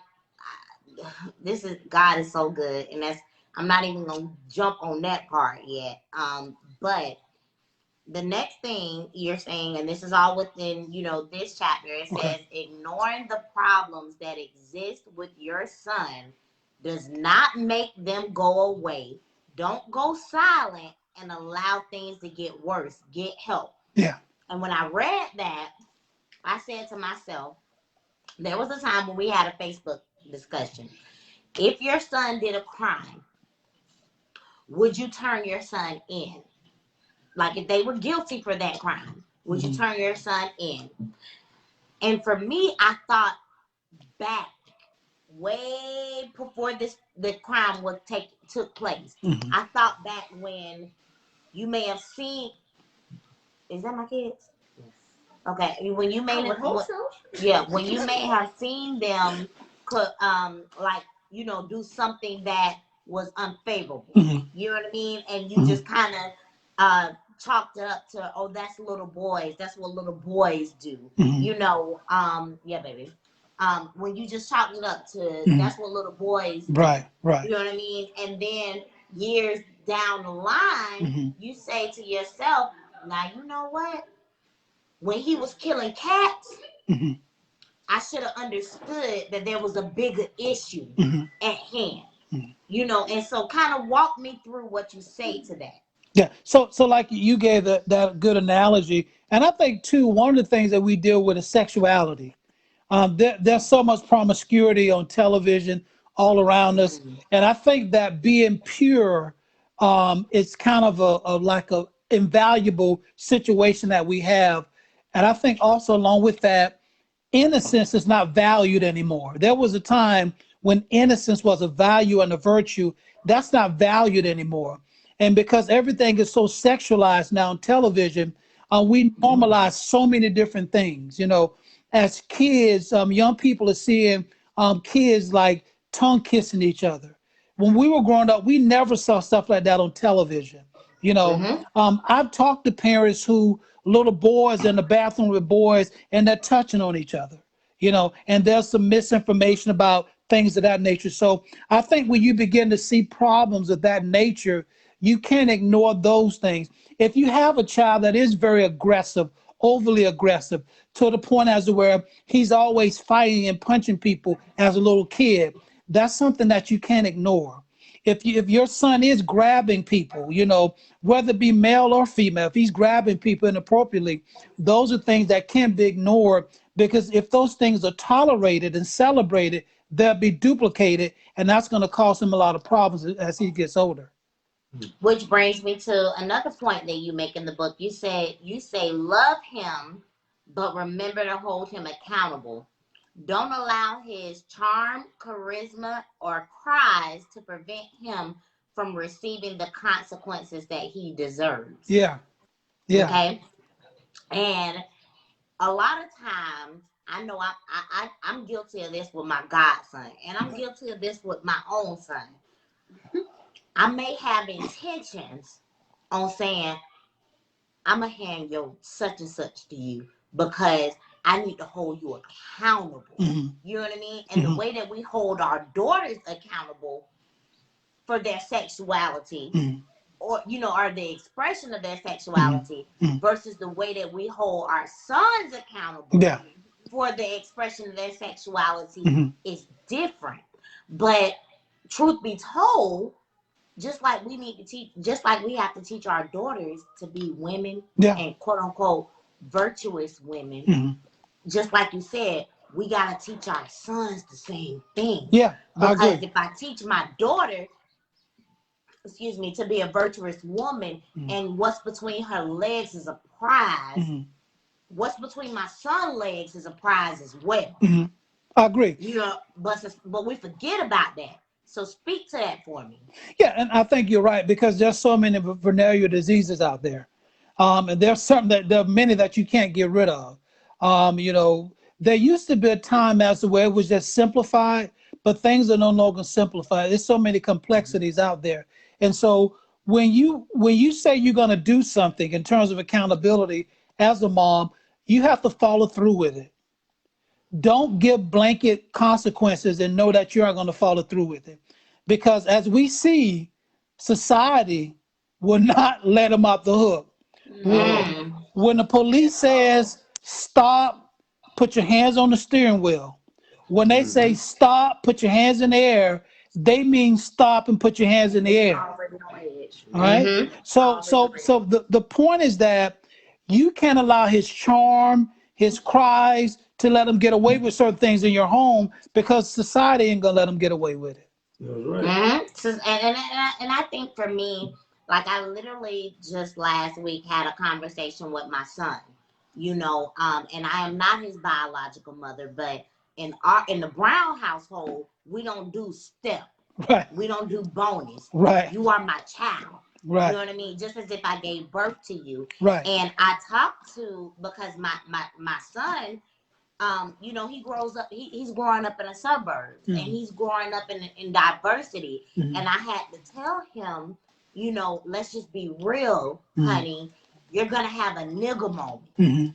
A: God is so good, and I'm not even gonna jump on that part yet. But the next thing you're saying, and this is all within, this chapter, it says, ignoring the problems that exist with your son does not make them go away. Don't go silent and allow things to get worse. Get help.
B: Yeah.
A: And when I read that, I said to myself, there was a time when we had a Facebook discussion. If your son did a crime, would you turn your son in? Like if they were guilty for that crime, would you turn your son in? And for me, I thought back way before the crime took place. I thought back when you may have seen. Is that my kids? Okay, when you may when you may have seen them, like do something that was unfavorable. You know what I mean? And you just kind of chalked it up to, oh, that's little boys. That's what little boys do. Yeah, baby. When you just chalked it up to that's what little boys do.
B: Right.
A: You know what I mean? And then years down the line, you say to yourself, now you know what? When he was killing cats, I should have understood that there was a bigger issue at hand. And so kind of walk me through what you say to that.
B: Yeah. So like you gave that good analogy. And I think too, one of the things that we deal with is sexuality. There's so much promiscuity on television all around us. And I think that being pure is kind of a invaluable situation that we have. And I think also along with that, innocence is not valued anymore. There was a time when innocence was a value and a virtue. That's not valued anymore. And because everything is so sexualized now on television, we normalize so many different things. As kids, young people are seeing kids like tongue kissing each other. When we were growing up, we never saw stuff like that on television. I've talked to parents who little boys in the bathroom with boys and they're touching on each other, and there's some misinformation about things of that nature. So I think when you begin to see problems of that nature, you can't ignore those things. If you have a child that is very aggressive, overly aggressive, to the point as to where he's always fighting and punching people as a little kid, that's something that you can't ignore. If your son is grabbing people, whether it be male or female, if he's grabbing people inappropriately, those are things that can't be ignored, because if those things are tolerated and celebrated, they'll be duplicated, and that's going to cause him a lot of problems as he gets older.
A: Which brings me to another point that you make in the book. You say love him, but remember to hold him accountable. Don't allow his charm, charisma, or cries to prevent him from receiving the consequences that he deserves.
B: Yeah.
A: Okay. And a lot of times, I know I'm guilty of this with my godson, and I'm guilty of this with my own son. I may have intentions on saying, I'm going to hand your such and such to you because I need to hold you accountable. You know what I mean? And the way that we hold our daughters accountable for their sexuality or the expression of their sexuality versus the way that we hold our sons accountable for the expression of their sexuality is different. But truth be told, just like we have to teach our daughters to be women and quote unquote virtuous women, just like you said, we got to teach our sons the same thing.
B: Yeah,
A: because if I teach my daughter, to be a virtuous woman, and what's between her legs is a prize, what's between my son's legs is a prize as well.
B: I agree.
A: But we forget about that. So speak to that for me.
B: Yeah, and I think you're right, because there's so many venereal diseases out there. And there's there are many that you can't get rid of. There used to be a time as to where it was just simplified, but things are no longer simplified. There's so many complexities out there. And so when you say you're going to do something in terms of accountability as a mom, you have to follow through with it. Don't give blanket consequences and know that you aren't going to follow through with it. Because as we see, society will not let them off the hook. When the police says, stop, put your hands on the steering wheel. When they say, stop, put your hands in the air, they mean stop and put your hands in the air. All right? So the point is that you can't allow his charm, his cries, to let him get away with certain things in your home, because society ain't gonna let him get away with it.
D: That's right.
A: So, and I think for me, like I literally just last week had a conversation with my son, and I am not his biological mother, but in the Brown household, we don't do step,
B: Right.
A: we don't do bonus.
B: Right.
A: You are my child. You
B: Right.
A: know what I mean? Just as if I gave birth to you.
B: Right.
A: And I talked to because my son, he grows up, he's growing up in the suburbs and he's growing up in diversity. And I had to tell him, let's just be real, honey, you're going to have a nigga moment.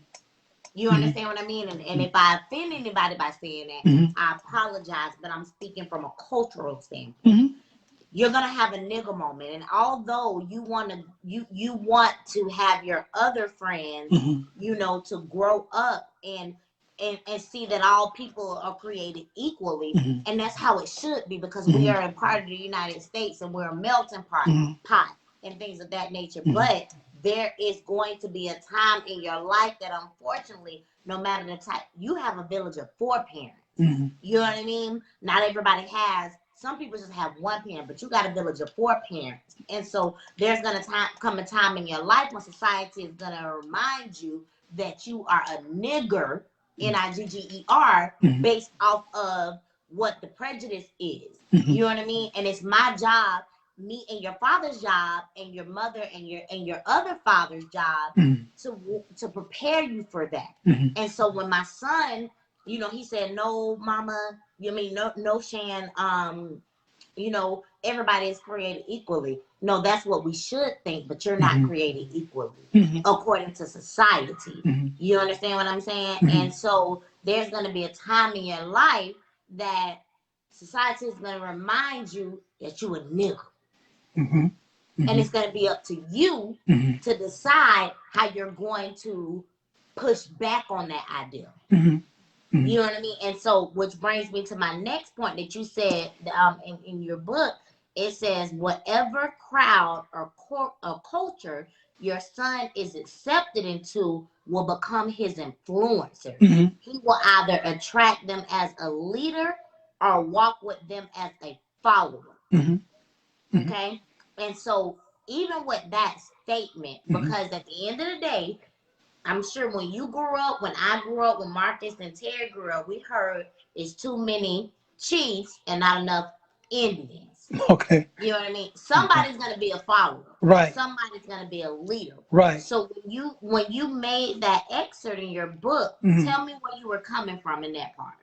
A: You understand what I mean? And if I offend anybody by saying that, I apologize, but I'm speaking from a cultural standpoint. You're gonna have a nigga moment, and although you want to have your other friends, to grow up and see that all people are created equally, and that's how it should be, because we are a part of the United States and we're a melting pot and things of that nature. But there is going to be a time in your life that, unfortunately, no matter the type, you have a village of 4 parents. You know what I mean? Not everybody has. Some people just have 1 parent, but you got a village of 4 parents. And so there's going to come a time in your life when society is going to remind you that you are a nigger, N-I-G-G-E-R, based off of what the prejudice is. You know what I mean? And it's my job, me and your father's job, and your mother and your other father's job to prepare you for that. And so when my son, he said, "No, mama, no, Shan, everybody is created equally." No, that's what we should think, but you're not created equally according to society. You understand what I'm saying? And so there's going to be a time in your life that society is going to remind you that you a nigga. And it's going to be up to you to decide how you're going to push back on that idea. You know what I mean? And so, which brings me to my next point that you said in your book. It says, whatever crowd or culture your son is accepted into will become his influencer. He will either attract them as a leader or walk with them as a follower. Okay? And so, even with that statement, because at the end of the day, I'm sure when you grew up, when I grew up, when Marcus and Terry grew up, we heard it's too many Chiefs and not enough Indians.
B: Okay.
A: You know what I mean? Somebody's going to be a follower.
B: Right.
A: Somebody's going to be a leader.
B: Right.
A: So when you made that excerpt in your book, tell me where you were coming from in that part.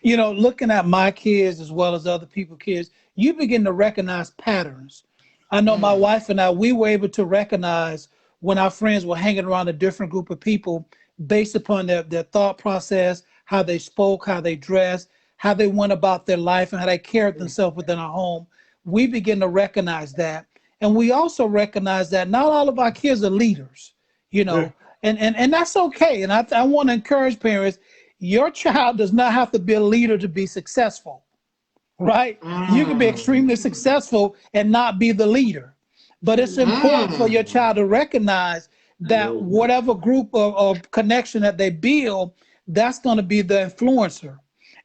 B: Looking at my kids as well as other people's kids, you begin to recognize patterns. I know my wife and I, we were able to recognize when our friends were hanging around a different group of people based upon their thought process, how they spoke, how they dressed, how they went about their life, and how they carried themselves within our home. We begin to recognize that. And we also recognize that not all of our kids are leaders, and that's okay. And I want to encourage parents, your child does not have to be a leader to be successful, right? You can be extremely successful and not be the leader. But it's important for your child to recognize that whatever group of connection that they build, that's going to be the influencer.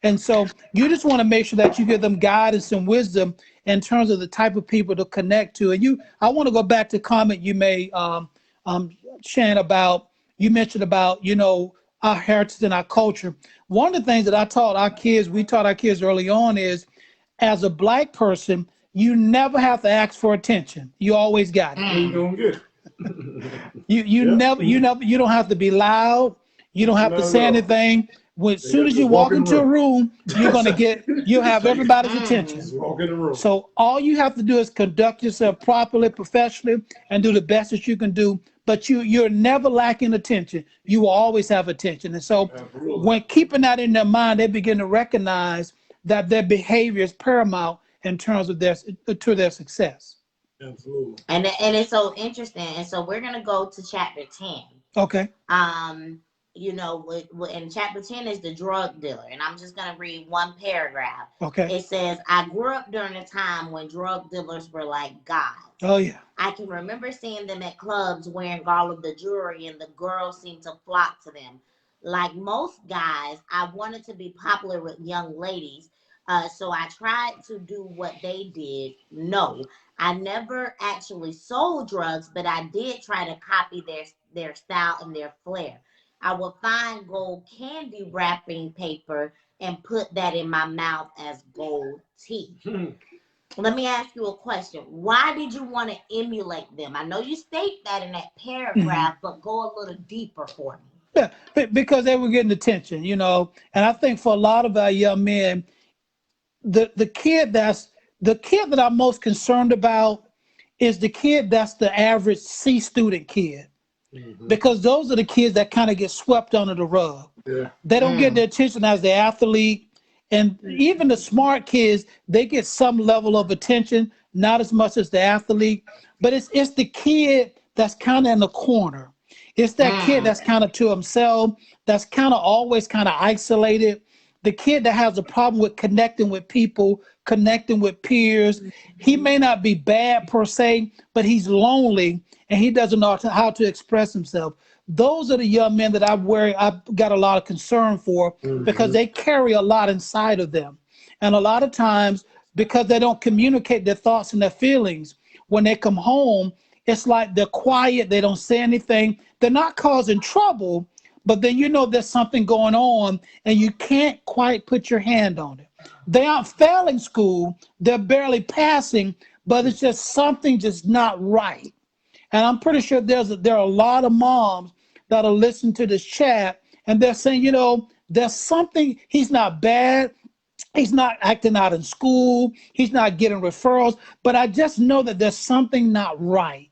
B: And so you just want to make sure that you give them guidance and wisdom in terms of the type of people to connect to. And I want to go back to a comment you made, Shan, you mentioned about, our heritage and our culture. One of the things that we taught our kids early on is, as a Black person, you never have to ask for attention. You always got it.
D: You don't get it.
B: You don't have to be loud. You don't have to say anything. As soon as you walk into a room, you'll have everybody's attention.
D: Just walk in the room.
B: So all you have to do is conduct yourself properly, professionally, and do the best that you can do. But you're never lacking attention. You will always have attention. And so when keeping that in their mind, they begin to recognize that their behavior is paramount in terms of their success.
D: Absolutely.
A: And it's so interesting. And so we're gonna go to chapter 10.
B: Okay.
A: In chapter 10 is the drug dealer, and I'm just gonna read one paragraph.
B: Okay.
A: It says, "I grew up during a time when drug dealers were like gods.
B: Oh yeah.
A: I can remember seeing them at clubs wearing all of the jewelry, and the girls seemed to flock to them. Like most guys, I wanted to be popular with young ladies, So I tried to do what they did. No, I never actually sold drugs, but I did try to copy their style and their flair. I would find gold candy wrapping paper and put that in my mouth as gold teeth. Let me ask you a question. Why did you want to emulate them? I know you state that in that paragraph, but go a little deeper for me.
B: Yeah, because they were getting attention, and I think for a lot of our young men, the kid that I'm most concerned about is the kid that's the average C student kid, because those are the kids that kind of get swept under the rug.
D: Yeah.
B: They don't get the attention as the athlete, and even the smart kids, they get some level of attention, not as much as the athlete, but it's the kid that's kind of in the corner. It's that kid that's kind of to himself, that's kind of always kind of isolated. The kid that has a problem with connecting with people, connecting with peers. He may not be bad per se, but he's lonely and he doesn't know how to express himself. Those are the young men that I've got a lot of concern for, because they carry a lot inside of them. And a lot of times, because they don't communicate their thoughts and their feelings, when they come home, it's like they're quiet, they don't say anything. They're not causing trouble, but then there's something going on and you can't quite put your hand on it. They aren't failing school, they're barely passing, but it's just something just not right. And I'm pretty sure there are a lot of moms that are listening to this chat and they're saying, there's something, he's not bad, he's not acting out in school, he's not getting referrals, but I just know that there's something not right.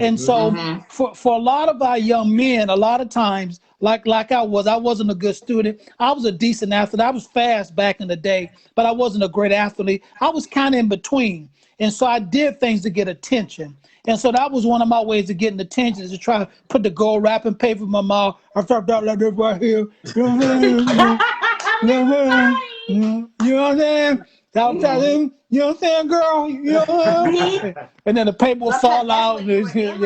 B: And so for a lot of our young men, a lot of times, like I wasn't a good student. I was a decent athlete. I was fast back in the day, but I wasn't a great athlete. I was kind of in between. And so I did things to get attention. And so that was one of my ways of getting attention, is to try to put the gold wrapping paper in my mouth. I felt that like this right here. You know what I'm saying? You know what I'm saying, girl? You know what I'm saying? And then the paper will fall out.
A: Emulating,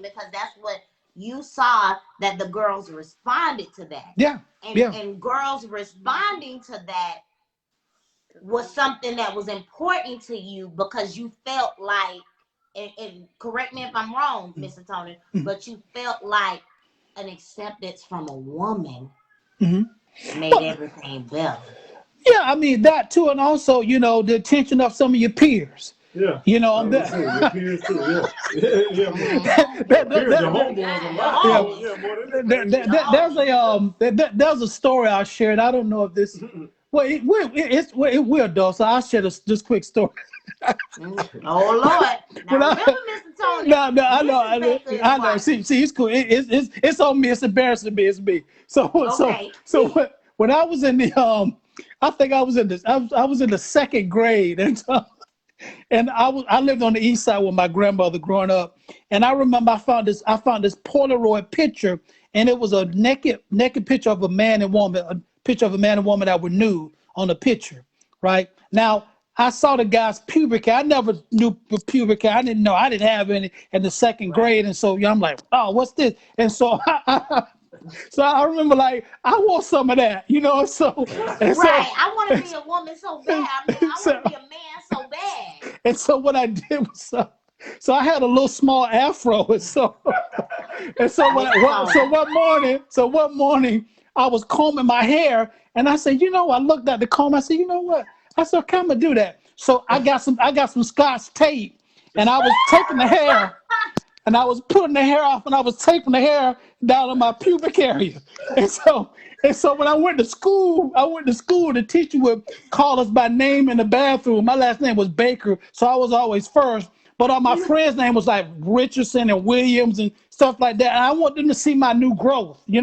A: because that's what you saw, that the girls responded to that. And girls responding to that was something that was important to you, because you felt like, and correct me if I'm wrong, Mr. Tony, but you felt like an acceptance from a woman made everything better.
B: Yeah, I mean that too, and also the attention of some of your peers.
D: Yeah. Your peers too.
B: There's a story I'll share, and I don't know if this. It will though. So I'll share this quick story.
A: Oh Lord! Now remember, Mr. Tony.
B: No, I know. See, it's cool. It's on me. It's embarrassing me. It's me. So when I was in the I think I was in this. I was in the second grade, and I lived on the east side with my grandmother growing up, and I remember I found this Polaroid picture, and it was a naked picture of a man and woman, a picture of a man and woman that were nude on the picture. Right now, I saw the guy's pubic hair. I never knew pubic hair. I didn't know. I didn't have any in the second grade, and so I'm like, oh, what's this? And so So I remember, like, I want some of that, So
A: I want to be a woman so bad. I want to be a man so bad.
B: And so what I did was, so I had a little small afro, and so one morning I was combing my hair, and I said, I looked at the comb. I said, you know what? I said, okay, I'm gonna do that. So I got some Scotch tape, and I was taking the hair. And I was putting the hair off, and I was taping the hair down on my pubic area. And so when I went to school, the teacher would call us by name in the bathroom. My last name was Baker, so I was always first. But all my friends' name was like Richardson and Williams and stuff like that. And I want them to see my new growth. I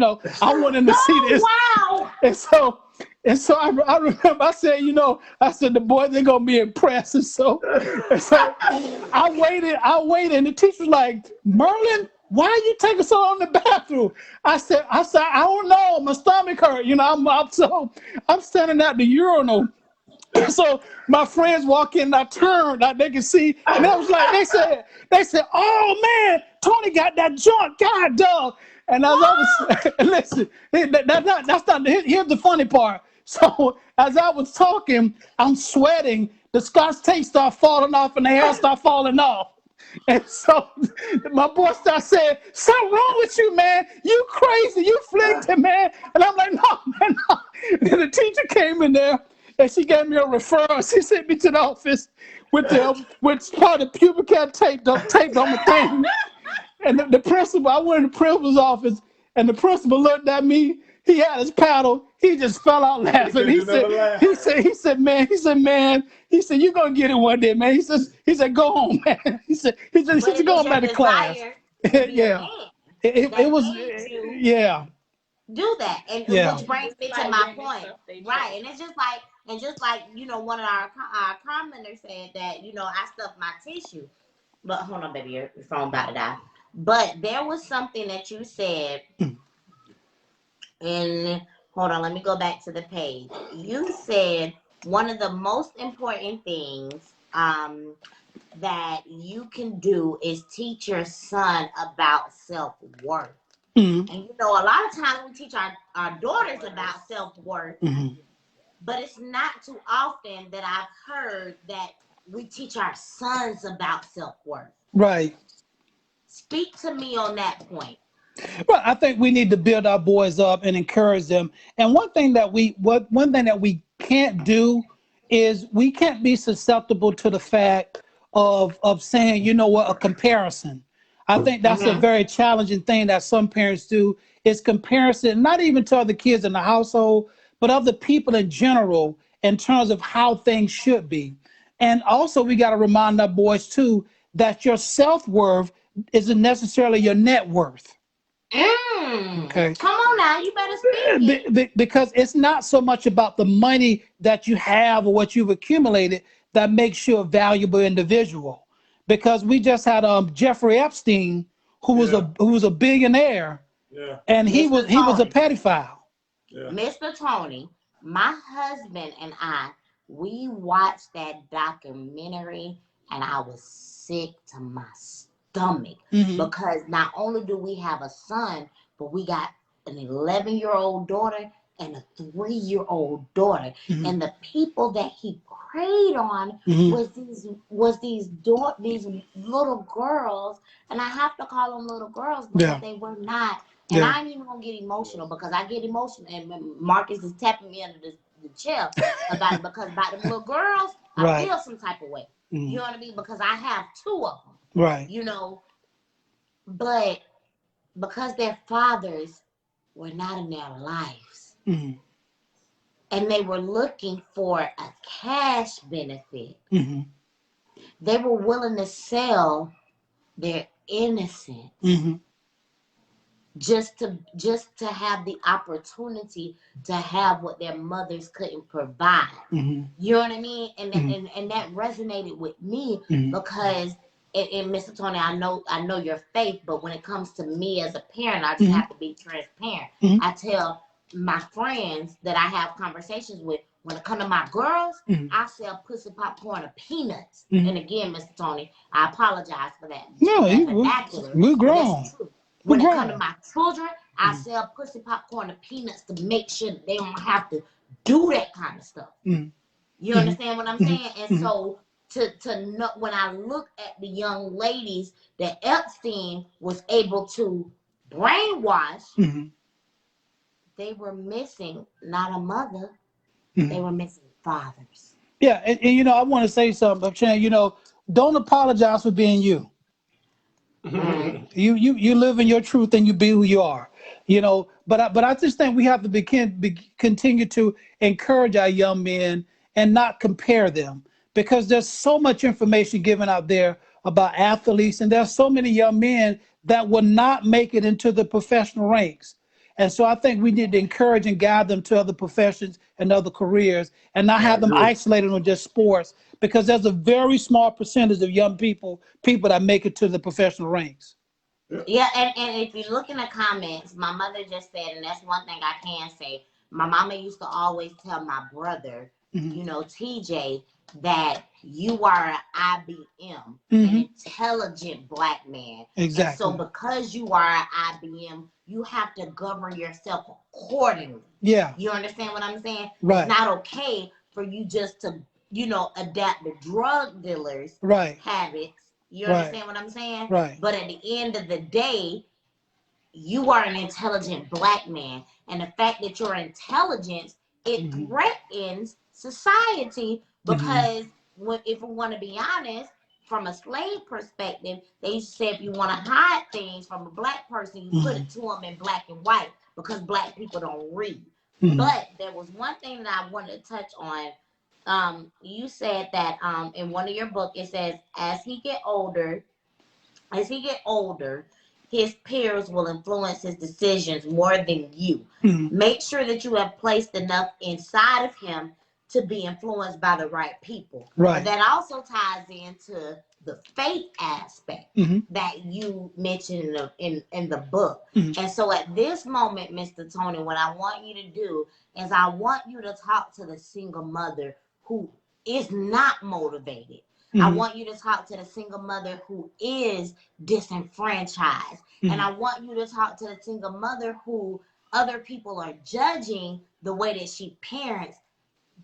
B: want them to see this.
A: Wow.
B: And so I remember I said, the boys, they're going to be impressed. And so I waited, and the teacher was like, Merlin, why are you taking so long in the bathroom? I said, I don't know, my stomach hurt. I'm standing at the urinal. So my friends walk in, and I turned, like they can see, and that was like, they said, oh man, Tony got that joint, God dog. And as I was, listen, that's not, here's the funny part. So as I was talking, I'm sweating. The Scotch tape start falling off and the hair start falling off. And so my boy started saying, "Something wrong with you, man. You crazy. You flicked it, man." And I'm like, "No, man, no." And the teacher came in there and she gave me a referral. She sent me to the office with part of pubic hair taped on the thing. And the principal, I went in the principal's office, and the principal looked at me. He had his paddle. He just fell out laughing. He said, "You're gonna get it one day, man." He said, "Go home, man." He
A: But
B: said,
A: it
B: "Go
A: is
B: on
A: your
B: back to class."
A: desire to be a
B: Yeah,
A: man
B: it
A: that
B: was,
A: made you
B: yeah,
A: do that, and
B: yeah,
A: which brings me to my point, right? And it's just like one of our commenters said that I stuffed my tissue, but hold on, baby, your phone about to die. But there was something that you said, and hold on, let me go back to the page. You said one of the most important things that you can do is teach your son about self-worth.
B: mm,
A: And a lot of times we teach our daughters about self-worth,
B: mm,
A: but it's not too often that I've heard that we teach our sons about self-worth.
B: right.
A: Speak to me on that point.
B: Well, I think we need to build our boys up and encourage them. And one thing that we can't do is we can't be susceptible to the fact of saying, you know what, a comparison. I think that's a
A: Mm-hmm.
B: very challenging thing that some parents do is comparison, not even to other kids in the household, but other people in general in terms of how things should be. And also we got to remind our boys too that your self-worth isn't necessarily your net worth. Okay.
A: Come on now, you better speak it.
B: Because it's not so much about the money that you have or what you've accumulated that makes you a valuable individual. Because we just had Jeffrey Epstein,
D: Yeah,
B: who was a billionaire,
D: yeah,
B: and
A: Mr.
B: he was a
A: Tony.
B: pedophile.
D: yeah.
A: Mr. Tony, my husband and I, we watched that documentary and I was sick to my stomach
B: Hmm.
A: because not only do we have a son, but we got an 11-year-old daughter and a 3-year-old daughter.
B: Hmm.
A: And the people that he preyed on
B: Hmm.
A: these little girls, and I have to call them little girls because
B: Yeah,
A: they were not. And
B: yeah,
A: I ain't even gonna get emotional because I get emotional, and Marcus is tapping me under the chair about it because about them little girls, I
B: right,
A: feel some type of way. You
B: hmm,
A: know what I mean? Because I have two of them.
B: right,
A: You know, but because their fathers were not in their lives
B: hmm,
A: and they were looking for a cash benefit,
B: hmm,
A: they were willing to sell their innocence
B: hmm,
A: just to have the opportunity to have what their mothers couldn't provide.
B: hmm,
A: You know what I mean? And
B: hmm,
A: and that resonated with me
B: hmm,
A: because and Mr. Tony, I know your faith, but when it comes to me as a parent, I just
B: hmm,
A: have to be transparent.
B: hmm,
A: I tell my friends that I have conversations with, when it comes to my girls,
B: hmm,
A: I sell pussy popcorn or peanuts.
B: hmm.
A: And again, Mr. Tony, I apologize for
B: No,
A: that vernacular,
B: we're
A: but that's
B: grown.
A: true.
B: We're
A: When it comes to
B: grown.
A: my children, I
B: Hmm.
A: sell pussy popcorn and peanuts to make sure that they don't have to do that kind of stuff.
B: Hmm.
A: You
B: Hmm.
A: understand what I'm
B: Hmm.
A: saying? And
B: Hmm.
A: so to know, when I look at the young ladies that Epstein was able to brainwash,
B: Hmm.
A: they were missing not a mother,
B: Hmm.
A: they were missing fathers.
B: Yeah, and I want to say something, Chan. Don't apologize for being you.
A: Mm.
B: You live in your truth and you be who you are. But I just think we have to continue to encourage our young men and not compare them because there's so much information given out there about athletes, and there's so many young men that will not make it into the professional ranks. And so I think we need to encourage and guide them to other professions and other careers and not
D: I
B: have them
D: agree.
B: isolated on just sports because there's a very small percentage of young people that make it to the professional ranks.
D: Yeah.
A: Yeah, and if you look in the comments, my mother just said, and that's one thing I can say. My mama used to always tell my brother,
B: Hmm.
A: TJ, that you are an IBM, an
B: Hmm.
A: intelligent black man. And so
B: Exactly.
A: because you are an IBM, you have to govern yourself accordingly.
B: Yeah.
A: You understand what I'm saying?
B: Right.
A: It's not okay for you just to, adapt the drug dealers'
B: Right.
A: habits. You
B: Right.
A: understand what I'm saying?
B: Right.
A: But at the end of the day, you are an intelligent black man. And the fact that your intelligence, it threatens society because if we want to be honest, from a slave perspective, they used to say if you want to hide things from a black person, you put it to them in black and white because black people don't read. But there was one thing that I wanted to touch on. You said that in one of your books, it says as he get older, his peers will influence his decisions more than you. Make sure that you have placed enough inside of him to be influenced by the right people.
B: Right.
A: And that also ties into the faith aspect that you mentioned in the book. And so at this moment, Mr. Tony, what I want you to do is I want you to talk to the single mother who is not motivated. I want you to talk to the single mother who is disenfranchised. And I want you to talk to the single mother who other people are judging the way that she parents,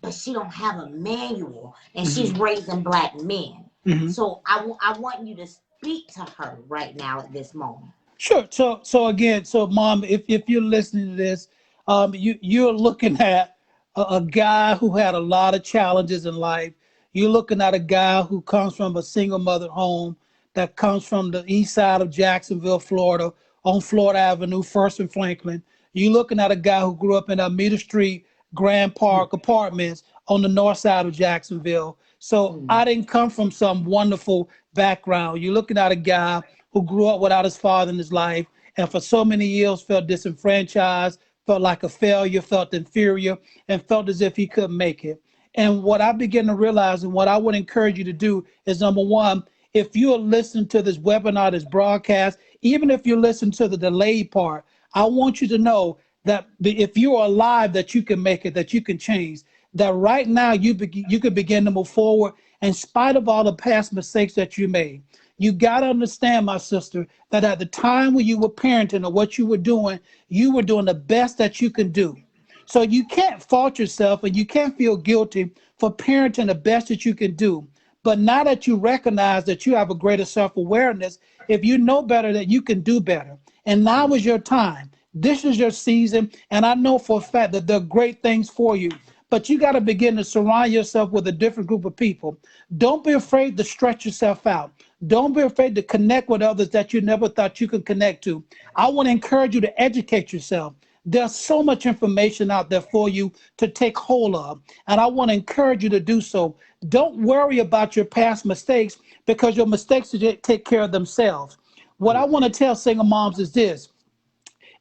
A: but she don't have a manual and she's raising black men. So I want you to speak to her right now at this moment.
B: Sure. So again, Mom, if you're listening to this, you're looking at a guy who had a lot of challenges in life. You're looking at a guy who comes from a single mother home that comes from the east side of Jacksonville, Florida, on Florida Avenue, First and Franklin. You're looking at a guy who grew up in Almeda Street, Grand Park Apartments on the north side of Jacksonville. So I didn't come from some wonderful background. You're looking at a guy who grew up without his father in his life and for so many years felt disenfranchised, felt like a failure, felt inferior, and felt as if he couldn't make it. And what I began to realize and what I would encourage you to do is, number one, if you are listening to this webinar, this broadcast, even if you listen to the delayed part, I want you to know that if you are alive, that you can make it, that you can change, that right now you could begin to move forward in spite of all the past mistakes that you made. You got to understand, my sister, that at the time when you were parenting or what you were doing the best that you can do. So you can't fault yourself and you can't feel guilty for parenting the best that you can do. But now that you recognize that you have a greater self-awareness, if you know better, that you can do better. And now is your time. This is your season. And I know for a fact that there are great things for you. But you got to begin to surround yourself with a different group of people. Don't be afraid to stretch yourself out. Don't be afraid to connect with others that you never thought you could connect to. I want to encourage you to educate yourself. There's so much information out there for you to take hold of. And I want to encourage you to do so. Don't worry about your past mistakes because your mistakes will take care of themselves. What I want to tell single moms is this.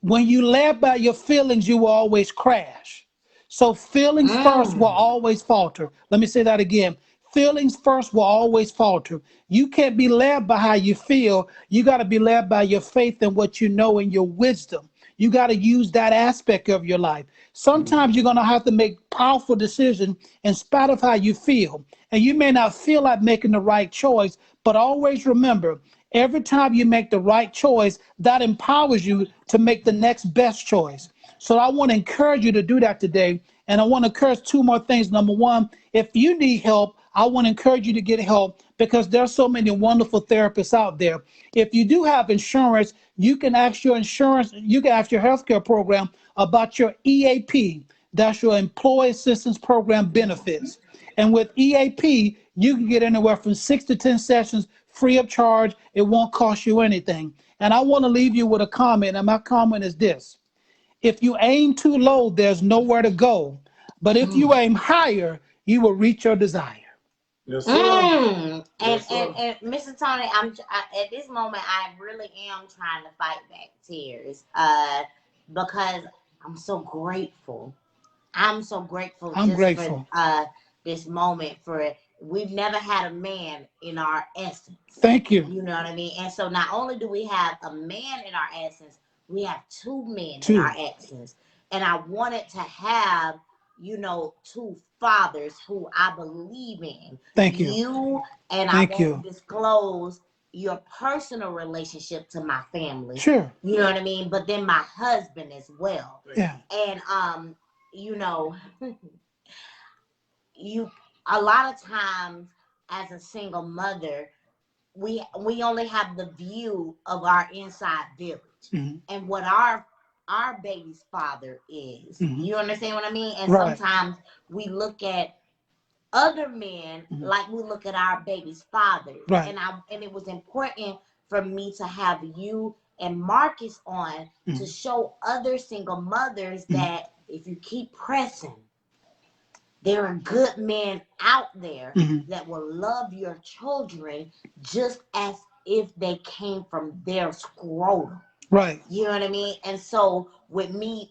B: When you led by your feelings, you will always crash. So feelings first will always falter. Let me say that again. Feelings first will always falter. You can't be led by how you feel. You got to be led by your faith and what you know and your wisdom. You got to use that aspect of your life. Sometimes you're going to have to make powerful decisions in spite of how you feel. And you may not feel like making the right choice, but always remember, every time you make the right choice, that empowers you to make the next best choice. So I want to encourage you to do that today. And I want to encourage two more things. Number one, if you need help, I want to encourage you to get help because there's so many wonderful therapists out there. If you do have insurance, you can ask your healthcare program about your EAP. That's your Employee Assistance Program benefits. And with EAP, you can get anywhere from 6 to 10 sessions free of charge. It won't cost you anything. And I want to leave you with a comment. And my comment is this. If you aim too low, there's nowhere to go. But if you aim higher, you will reach your desire.
D: Yes, sir.
A: And Mr. Tony, at this moment, I really am trying to fight back tears because I'm so grateful. I'm so grateful.
B: I'm grateful
A: for this moment. We've never had a man in our essence.
B: Thank you.
A: You know what I mean? And so not only do we have a man in our essence, we have two men in our essence. And I wanted to have, two fathers who I believe in.
B: Thank you.
A: You and
B: Thank
A: I won't disclose your personal relationship to my family.
B: Sure.
A: You know what I mean? But then my husband as well.
B: Yeah.
A: And you know, you a lot of times as a single mother, we only have the view of our inside village
B: Mm-hmm.
A: and what our baby's father is.
B: Mm-hmm.
A: You understand what I mean? And
B: Right.
A: sometimes we look at other men
B: Mhm.
A: like we look at our baby's fathers.
B: Right.
A: And it was important for me to have you and Marcus on
B: Mhm.
A: to show other single mothers
B: Mhm.
A: that if you keep pressing, there are good men out there
B: Mhm.
A: that will love your children just as if they came from their scrotum.
B: Right.
A: You know what I mean? And so with me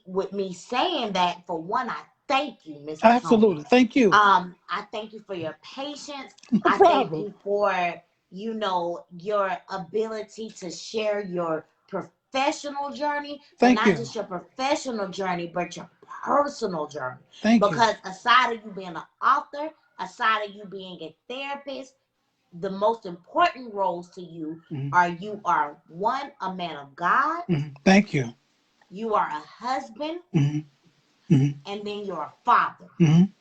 A: saying that, for one, I thank you, Mr.
B: Absolutely.
A: Tony.
B: Thank you.
A: I thank you for your patience.
B: No
A: I thank
B: problem.
A: you for, you know, your ability to share your professional journey, but
B: Thank
A: not
B: you.
A: just your professional journey, but your personal journey.
B: Thank you.
A: Because aside of you being an author, aside of you being a therapist, the most important roles to you
B: Mhm.
A: are one, a man of God,
B: Mhm. Thank you.
A: you are a husband,
B: Mhm. Mhm.
A: and then you're a father.
B: Mhm.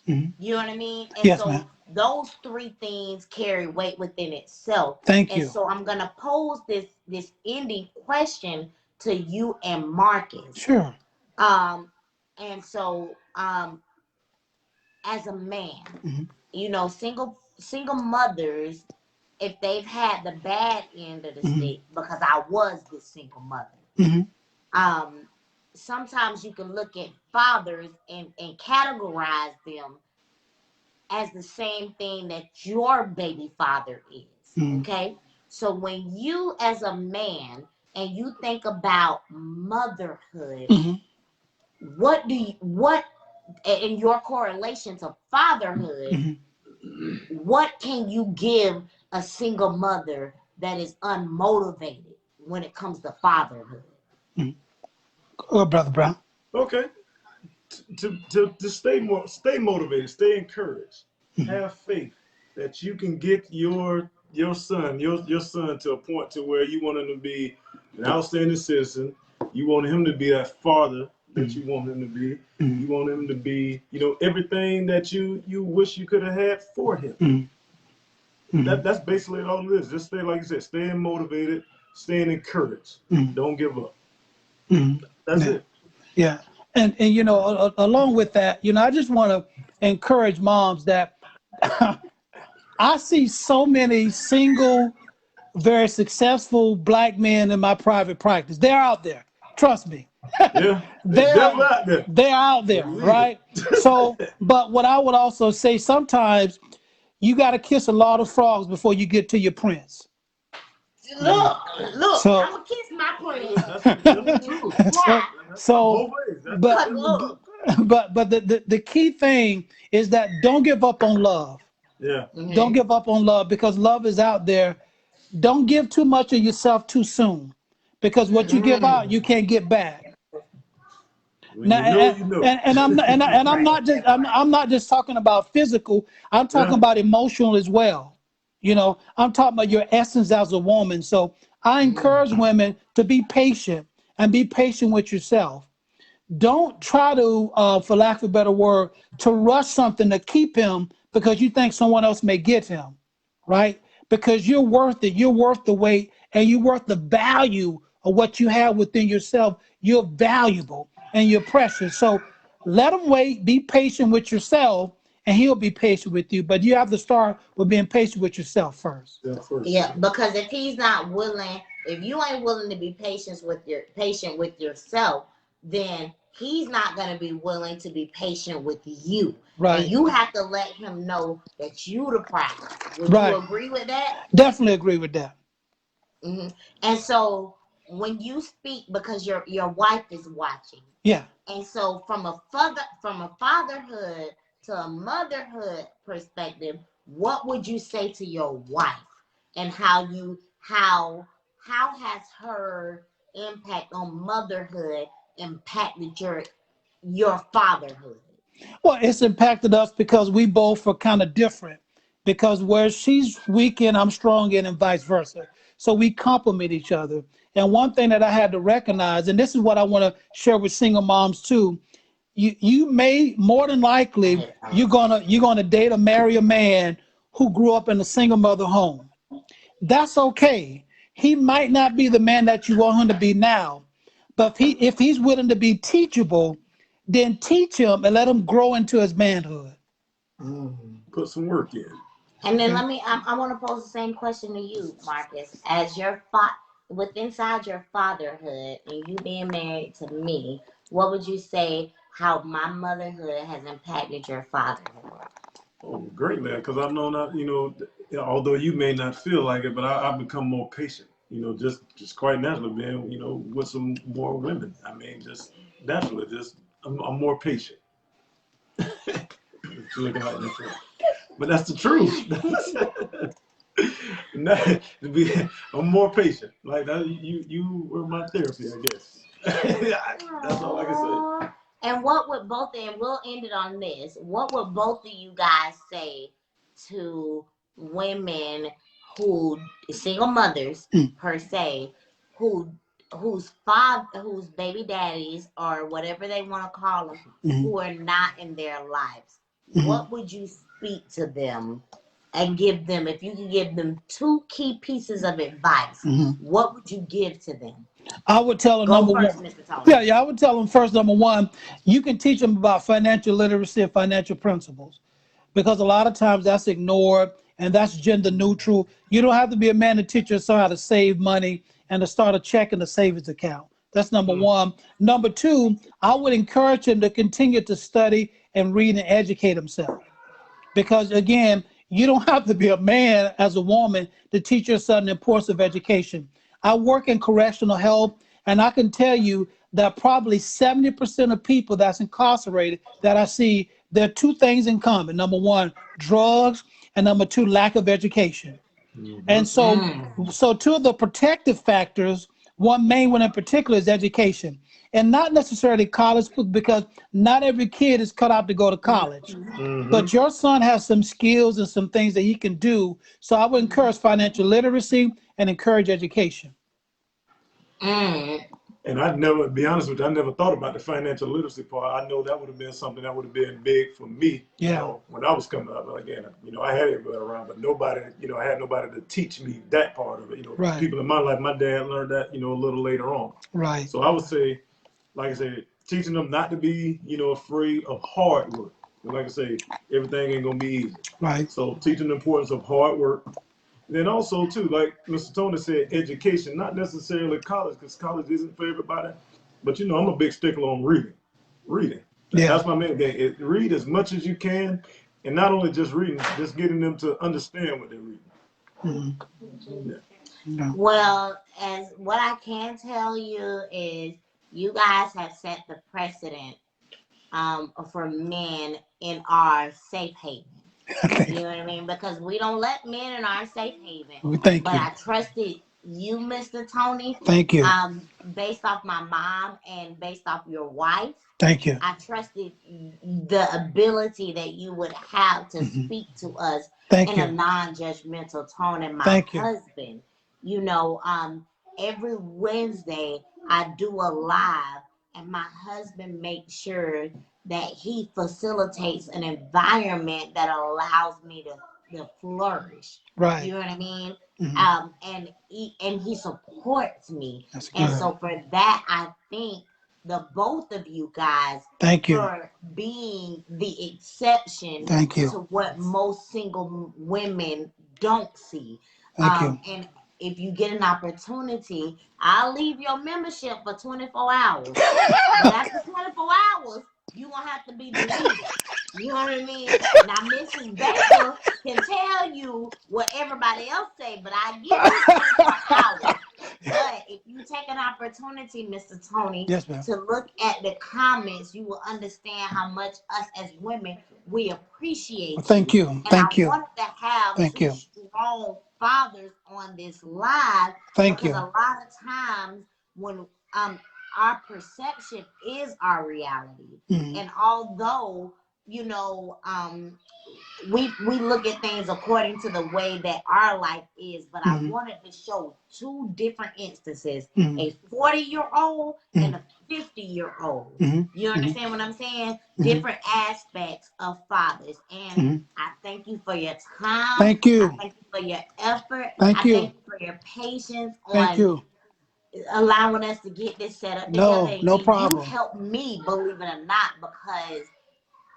B: Mhm.
A: You know what I mean? And
B: Yes,
A: so
B: ma'am.
A: those three things carry weight within itself.
B: Thank
A: And
B: you.
A: so I'm gonna pose this ending question to you and Marcus.
B: Sure.
A: And so as a man,
B: Mhm.
A: you know, single mothers, if they've had the bad end of the
B: Mhm.
A: stick, because I was this single mother,
B: Mhm.
A: sometimes you can look at fathers and categorize them as the same thing that your baby father is.
B: Mhm.
A: Okay? So when you as a man and you think about motherhood,
B: Mhm.
A: what in your correlation to fatherhood,
B: Mhm.
A: what can you give a single mother that is unmotivated when it comes to fatherhood?
B: Mhm. Oh, Brother Brown.
D: Okay. To stay motivated, stay encouraged,
B: Mhm.
D: have faith that you can get your son to a point to where you want him to be an outstanding citizen. You want him to be that father that you want him to be.
B: Mhm.
D: You want him to be, you know, everything that you wish you could have had for him.
B: Mhm. Mhm.
D: That's basically all it is. Just stay, like I said, staying motivated, staying encouraged.
B: Mhm.
D: Don't give up.
B: Mhm.
D: That's
B: Yeah.
D: it.
B: Yeah. And you know, along with that, you know, I just want to encourage moms that I see so many single, very successful Black men in my private practice. They're out there. Trust me.
D: Yeah, it's definitely out there.
B: They're out there,
D: Believe
B: right?
D: it.
B: So, but what I would also say, sometimes you got to kiss a lot of frogs before you get to your prince.
A: Look,
B: So,
A: I'm gonna kiss my prince.
D: That's the truth.
B: so,
D: Both ways.
B: but
A: Look.
B: but the key thing is that don't give up on love.
D: Yeah.
B: Don't give up on love, because love is out there. Don't give too much of yourself too soon, because what you give out, you can't get back.
D: When
B: Now,
D: you know, you know.
B: and I'm not, and I'm not just I'm not just talking about physical. I'm talking
D: Yeah.
B: about emotional as well. You know, I'm talking about your essence as a woman. So I encourage women to be patient and be patient with yourself. Don't try to, for lack of a better word, to rush something to keep him because you think someone else may get him, right? Because you're worth it. You're worth the wait, and you're worth the value of what you have within yourself. You're valuable and you're precious. So let him wait. Be patient with yourself, and he'll be patient with you. But you have to start with being patient with yourself first.
D: Yeah, first.
A: Yeah, because if he's not willing, if you ain't willing to be patient with yourself, then he's not going to be willing to be patient with you.
B: Right.
A: And you have to let him know that you the problem. Would
B: Right.
A: you agree with that?
B: Definitely agree with that.
A: Mm-hmm. And so when you speak, because your wife is watching,
B: Yeah.
A: and so from a fatherhood to a motherhood perspective, what would you say to your wife, and how has her impact on motherhood impacted your fatherhood?
B: Well, it's impacted us because we both are kind of different. because where she's weak in, I'm strong in, and vice versa. So we complement each other. And one thing that I had to recognize, and this is what I want to share with single moms too, you may more than likely you're gonna date or marry a man who grew up in a single mother home. That's okay. He might not be the man that you want him to be now, but if he's willing to be teachable, then teach him and let him grow into his manhood.
D: Put some work in.
A: And then
B: Okay.
A: I want to pose the same question to you, Marcus. As your with inside your fatherhood and you being married to me, what would you say how my motherhood has impacted your fatherhood?
D: Oh, great, man. Because I've known that, although you may not feel like it, but I've become more patient. Just quite naturally, man. With some more women. I mean, just naturally, I'm more patient. It's looking like that, but that's the truth. I'm more patient. Like that, you were my therapy, I guess. That's all I can say.
A: And what would we'll end it on this. What would both of you guys say to women who, single mothers per se, whose baby daddies or whatever they want to call them, who are not in their lives? What would you speak to them and give them, if you could give them 2 key pieces of advice, what would you give to them?
B: I would tell them
A: Go
B: number
A: first,
B: one.
A: Mr. Tony.
B: Yeah, I would tell them first, number one, you can teach them about financial literacy and financial principles, because a lot of times that's ignored and that's gender neutral. You don't have to be a man to teach your son how to save money and to start a check in a savings account. That's number one. Number two, I would encourage him to continue to study and read and educate himself. Because again, you don't have to be a man as a woman to teach your son the importance of education. I work in correctional health, and I can tell you that probably 70% of people that's incarcerated that I see, there are 2 things in common. Number one, drugs, and number 2, lack of education. And so 2 of the protective factors, one main one in particular is education. And not necessarily college, because not every kid is cut out to go to college. But your son has some skills and some things that he can do. So I would encourage financial literacy and encourage education.
D: And I'd never, be honest with you, I never thought about the financial literacy part. I know that would have been something that would have been big for me, when I was coming up. Again, I had everybody around, but nobody, I had nobody to teach me that part of it.
B: Right.
D: People in my life, my dad learned that, a little later on.
B: Right.
D: So I would say, like I said, teaching them not to be, afraid of hard work. And like I say, everything ain't gonna be easy.
B: Right.
D: So teaching the importance of hard work. Then also too, like Mr. Tony said, education, not necessarily college, because college isn't for everybody. But I'm a big stickler on reading. Reading.
B: Yeah.
D: That's my main thing. Read as much as you can, and not only just reading, just getting them to understand what they're reading.
B: Yeah.
A: Well, as what I can tell you is you guys have set the precedent for men in our safe haven. You know what I mean? Because we don't let men in our safe haven.
B: Thank
A: but
B: you.
A: I trusted you, Mr. Tony.
B: Thank you.
A: Based off my mom and based off your wife.
B: Thank you.
A: I trusted the ability that you would have to speak to us in a non-judgmental tone. And my husband, every Wednesday I do a live, and my husband makes sure that he facilitates an environment that allows me to flourish.
B: Right.
A: You know what I mean?
B: Mm-hmm.
A: And he supports me.
B: That's good.
A: And so for that, I think the both of you guys for being the exception to what most single women don't see.
B: Thank you.
A: And if you get an opportunity, I'll leave your membership for 24 hours. But after 24 hours, you're going to have to be deleted. You know what I mean? Now, Mrs. Baker can tell you what everybody else say, but I give you 24 hours. But if you take an opportunity, Mr. Tony, to look at the comments, you will understand how much us as women, we appreciate
B: Thank you.
A: And
B: Thank you.
A: I wanted to have two strong fathers on this live because a lot of times when our perception is our reality. And although you know, we look at things according to the way that our life is, but I
B: Mhm.
A: wanted to show two different instances,
B: Mhm.
A: a 40-year-old and
B: Mhm.
A: a 50-year-old.
B: Mhm.
A: You
B: Mhm.
A: understand what I'm saying?
B: Mhm.
A: Different aspects of fathers. And
B: Mhm.
A: I thank you for your time.
B: Thank
A: I
B: you.
A: thank you for your effort.
B: Thank
A: I
B: you.
A: thank you for your patience
B: Thank
A: on
B: you.
A: allowing us to get this set up together.
B: No, no
A: And you
B: problem.
A: helped me, believe it or not, because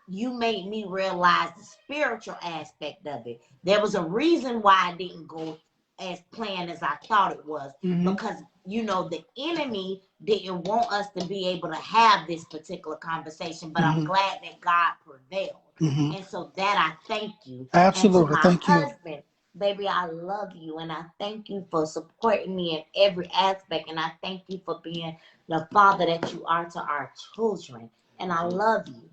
A: you made me realize the spiritual aspect of it. There was a reason why I didn't go as planned as I thought it was,
B: Mhm.
A: because you know the enemy didn't want us to be able to have this particular conversation, but I'm
B: Mhm.
A: glad that God prevailed.
B: Mhm.
A: And so that I thank you. And to
B: Absolutely.
A: my
B: Thank you.
A: husband, baby, I love you and I thank you for supporting me in every aspect. And I thank you for being the father that you are to our children. And I love you.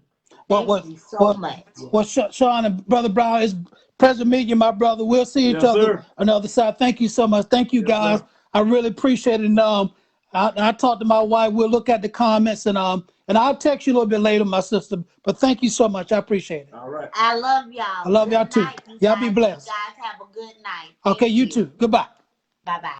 B: What,
A: Thank
B: what,
A: you so
B: what,
A: much.
B: what, Sean and Brother Brown is President Media, my brother. We'll see each
D: Yes,
B: other
D: sir.
B: on the other side. Thank you so much. Thank you,
D: Yes,
B: guys.
D: sir.
B: I really appreciate it. And I talked to my wife. We'll look at the comments and I'll text you a little bit later, my sister. But thank you so much. I appreciate it.
D: All right.
A: I love
B: I
A: y'all.
B: love y'all
A: Good
B: too.
A: night, you
B: Y'all be
A: guys. You
B: blessed.
A: guys have a good night.
B: Okay,
A: Thank
B: you
A: you.
B: too. Goodbye.
A: Bye bye.